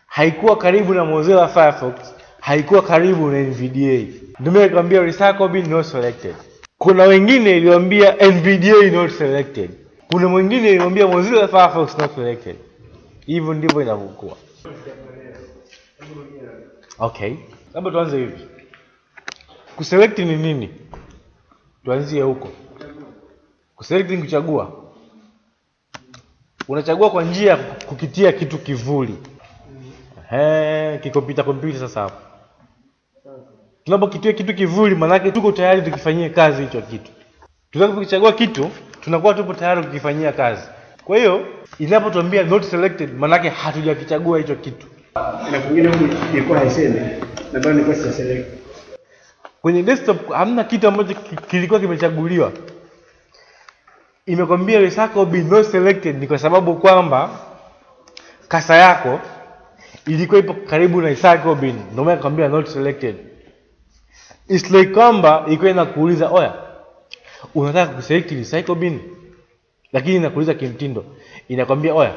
haikuwa karibu na Mozilla Firefox, haikuwa karibu na NVDA. Ndio maana ilikwambia recycle bin not selected. Kuna wengine iliwaambia NVDA not selected, kuna mwingine iliwaambia Mozilla Firefox not selected. Hivyo ndivyo inavyokuwa. Okay, labda tuanze hivi. Kuselect ni nini? Tuanzie huko. Kuselect ni kuchagua. Unachagua kwa njia ya kukitia kitu kivuli. Kikompyuta sasa hapo. Tunapokitia kitu kivuli, maana yake tuko tayari tukifanyie kazi hicho kitu. Tunapokichagua kitu, tunakuwa tupo tayari kukifanyia kazi. Kwa hiyo, inapotuambia not selected, maana yake hatujakichagua hicho kitu. Na kwingine ilikuwa haisemi, na bado ni question select. Kwenye desktop hamna kitu ambacho kilikuwa kimechaguliwa. Imekwambia recycle bin not selected ni kwa sababu kwamba kasa yako ilikuwa ipo karibu na recycle bin, ndio maana nakwambia not selected. It's like kwamba ilikuwa inakuuliza, oya, unataka kuselect recycle bin, lakini inakuuliza kimtindo. Inakwambia, oya,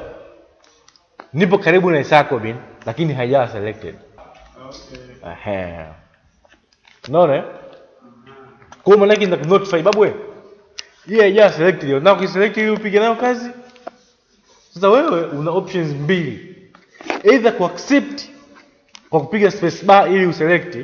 nipo karibu na recycle bin lakini haijawa selected. Unaona? Kwa maana yake inakunotify, babu wewe, hii haijawa selected, na ukiselect ili upige nayo kazi. Sasa wewe una options mbili. Either ku accept kwa kupiga space bar ili uselect,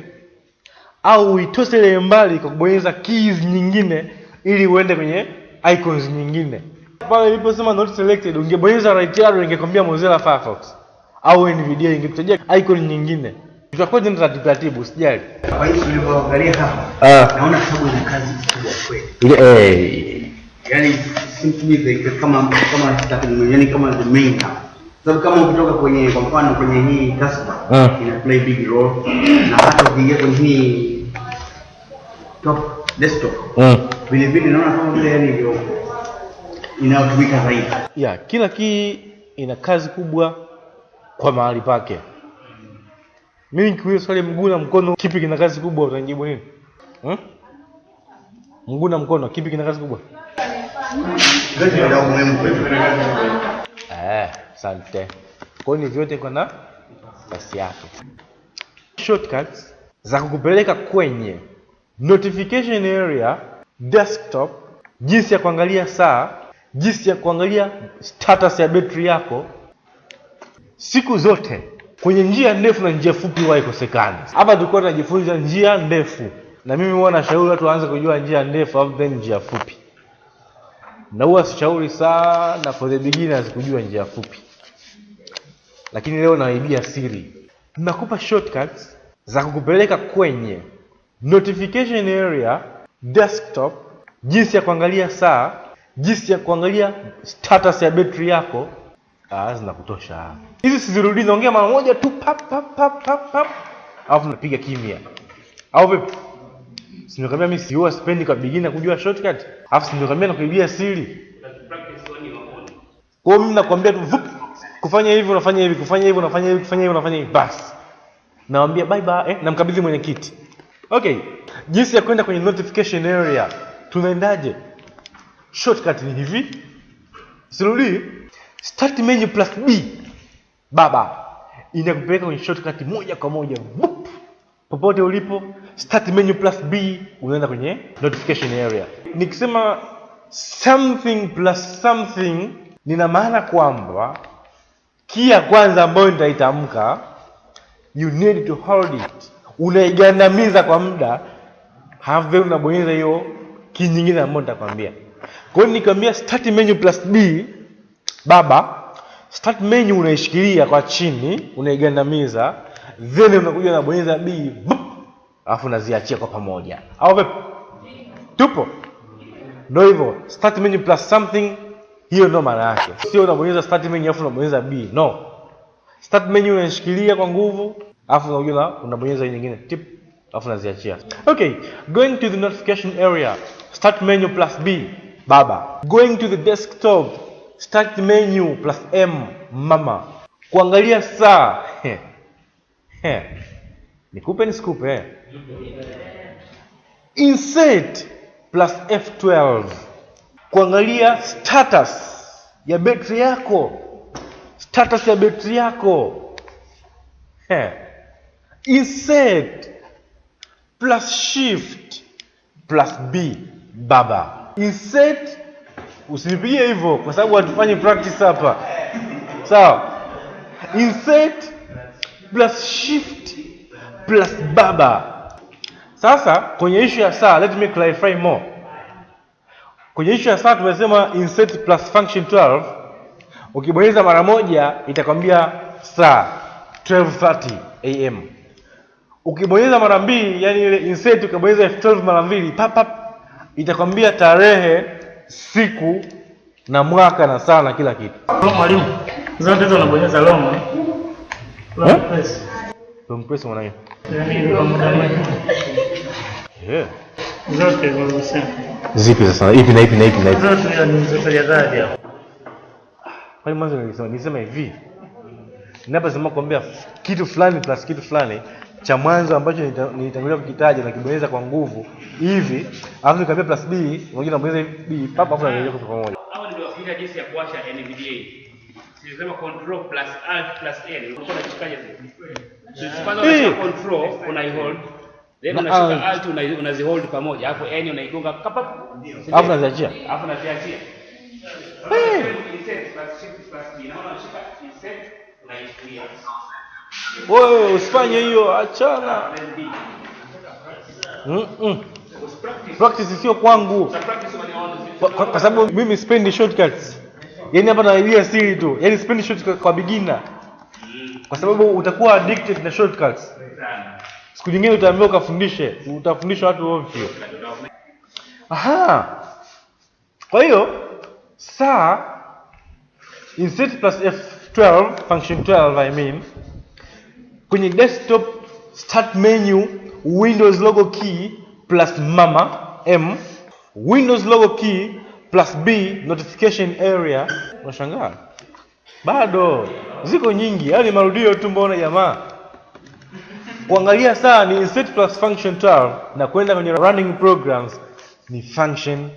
au uitosele mbali kwa kubonyeza keys nyingine ili uende kwenye icons nyingine. Pale iliposema not selected, ungebonyeza right arrow ingekwambia Mozilla Firefox au NVDA ingekutajia icon nyingine. Tutakuwa ndio taratibu, usijali. Kwa hiyo tulivyoangalia hapa, naona sababu ina kazi kubwa kweli. Yaani simply kama yani kama the main hub. Sababu kama ukitoka kwenye kwa mfano kwenye hii taskbar ina play big role, na hata ukiingia kwenye hii top desktop vile vile naona kama vile yani ndio inayotumika zaidi. Yeah, kila key ina kazi kubwa kwa mahali pake. Mimi nikiuliza swali mguu na mkono kipi kina kazi kubwa utanijibu nini? Mguu na mkono kipi kina kazi kubwa? Ndio ndio muhimu kwetu. Asante. Kwa hiyo vyote kuna nafasi yake. Shortcuts za kukupeleka kwenye notification area, desktop, jinsi ya kuangalia saa, jinsi ya kuangalia status ya battery yako. Siku zote kwenye njia ndefu na njia fupi huwa ikosekani. Hapa tulikuwa tunajifunza njia ndefu, na mimi huwa nashauri watu waanze kujua njia ndefu au then njia fupi. Na huwa sishauri sana for the beginners kujua njia fupi. Lakini leo nawaibia siri. Nakupa shortcuts za kukupeleka kwenye notification area, desktop, jinsi ya kuangalia saa, jinsi ya kuangalia status ya battery yako. Zinakutosha. Hizi sizirudi, naongea mara moja tu pap pap pap pap pap. Alafu napiga kimya. Au vipi? Sinikwambia mimi si huwa sipendi kwa beginner kujua shortcut. Alafu sinikwambia nakuibia siri. Kwa mimi nakwambia tu kufanya hivi unafanya hivi, kufanya hivi unafanya hivi, kufanya hivi unafanya hivi, basi. Naambia bye bye, namkabidhi mwenyekiti. Okay. Jinsi ya kwenda kwenye notification area. Tunaendaje? Shortcut ni hivi. Sirudi. Start menu plus B. Baba. Inakupeleka kwenye shortcut moja kwa moja. Popote ulipo, start menu plus B, unaenda kwenye notification area. Nikisema something plus something, nina maana kwamba key ya kwanza ambayo nitaitamka, you need to hold it. Unaigandamiza kwa muda, have unabonyeza hiyo key nyingine ambayo nitakwambia. Kwa hiyo nikwambia start menu plus B, baba, start menu unaishikilia kwa chini, unaigandamiza, then unakuja unabonyeza B, alafu unaziachia kwa pamoja. Au vipi? Tupo? Ndio hivyo, start menu plus something, hiyo ndo maana yake. Sio unabonyeza start menu alafu unabonyeza B. No. Start menu unashikilia kwa nguvu, alafu unakuja unabonyeza hii nyingine, tip, alafu unaziachia. Okay, going to the notification area, start menu plus B, baba. Going to the desktop, start menu plus M, mama. Kuangalia saa. Nikupe nisikupe. Insert plus F12. Kuangalia status ya battery yako. Status ya battery yako. Insert plus shift plus B, baba. Insert, usinipigie hivyo kwa sababu hatufanyi practice hapa. Sawa? Insert plus shift plus baba. Sasa kwenye issue ya saa, let me clarify more. Kwenye issue ya saa tumesema insert plus function 12. Ukibonyeza mara moja itakwambia saa 12:30 am. Ukibonyeza mara mbili, yani ile insert ukibonyeza F12 mara mbili, pap pap, itakwambia tarehe, siku na mwaka na saa na kila kitu. Mwalimu, zote hizo unabonyeza long press. Long press maana hiyo. Zote unasema. Zipi sasa? Ipi na ipi na ipi na ipi? Zote ni zote ya dhadi hapo. Kwa mwanzo nilisema hivi. Ninaposema kwambia kitu fulani plus kitu fulani, cha mwanzo ambacho nilitangulia kukitaja na kibonyeza kwa nguvu hivi, alafu nikamwambia plus B, mwingine anabonyeza B, papa hapo anaelekea kwa pamoja. Hapo ndio wafikia jinsi ya kuwasha NVDA. Nilisema control plus alt plus N. Unakuwa unashikaje sasa? Kwanza unashika control unaihold. Then unashika alt unazihold pamoja. Hapo N unaigonga kapa. Alafu unaziachia. Alafu unaziachia. Insert plus shift plus B. Naona unashika insert unaishikilia. Wewe usifanye hiyo, achana. Practice sio kwangu. Practice when you want to Kwa sababu mimi sipendi shortcuts. Yaani hapa na idea siri tu. Yaani sipendi shortcuts kwa beginner. Kwa sababu utakuwa addicted na shortcuts. Siku nyingine utaambiwa utafundisha watu ovyo. Aha. Kwa hiyo saa insert plus F12 function 12 I mean kwenye desktop start menu Windows logo key plus mama M, Windows logo key plus B notification area. Unashangaa? Bado ziko nyingi, yaani marudio tu mbona jamaa. Kuangalia saa ni insert plus function 12 na kwenda kwenye running programs ni function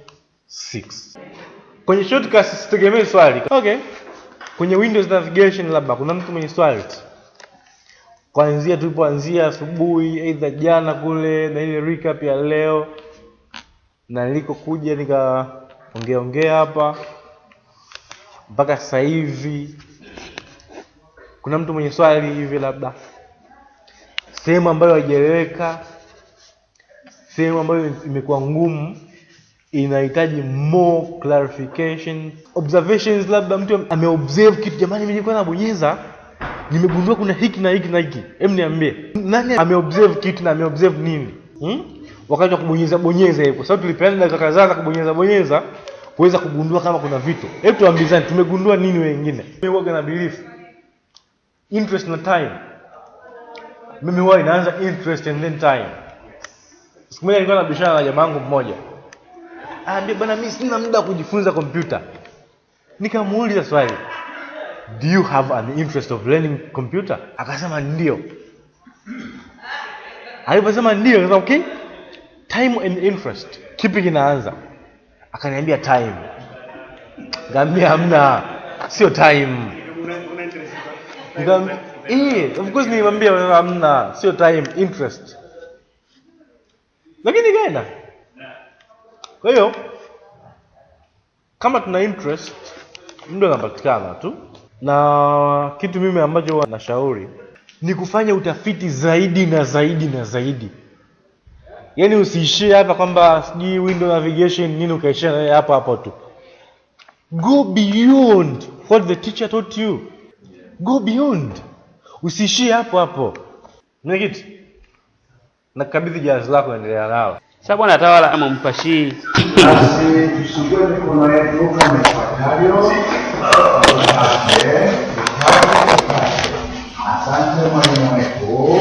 6. Kwenye shortcuts sitegemei swali. Okay. Kwenye Windows navigation labda kuna mtu mwenye swali. Kuanzia tulipoanzia asubuhi aidha jana kule na ile recap ya leo na nilikokuja nikaongea hapa mpaka sasa hivi, kuna mtu mwenye swali hivi labda sehemu ambayo haijaeleweka, sehemu ambayo imekuwa ngumu inahitaji more clarification, observations, labda mtu ameobserve kitu, jamani mimi nilikuwa nabonyeza nimegundua kuna hiki na hiki na hiki, niambie nani ameobserve kitu na ameobserve nini wakati wa kubonyeza hiyo, kwa sababu tulipeana dakika kadhaa za kubonyeza kuweza kugundua kama kuna vitu. Hebu tuambizane tumegundua nini wengine. Mimi huwa na belief interest na time. Mimi huwa inaanza interest and then time. Siku moja nilikuwa nabishana na jamaa wangu mmoja. Anambia bwana mimi sina muda wa kujifunza kompyuta. Nikamuuliza swali, do you have an interest of learning computer? Akasema ndio. Aliposema ndio, nikasema okay, time and interest kipi kinaanza? Akaniambia time. Ngambia hamna, sio time. Of course nilimwambia hamna, sio time, interest. Lakini gani? Kwa hiyo kama tuna interest ndio inapatikana tu. Na kitu mimi ambacho nashauri ni kufanya utafiti zaidi na zaidi na zaidi. Yaani usiishie hapa kwamba sijui window navigation nini ukaishia hapo tu. Go beyond what the teacher taught you. Go beyond. Usiishie hapo. Mwenyekiti, nakabidhi jahazi lako, endelea nalo. Sasa bwana tawala kama mpashi. Basi tusigue mikono yetu kama ifuatavyo. Asante mwalimu wetu.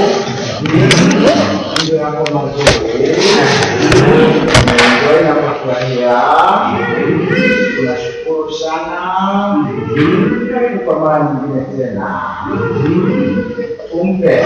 Ndio yako mazuri. Ndio inakufurahia. Tunashukuru sana. Karibu kwa mara nyingine tena. Umpe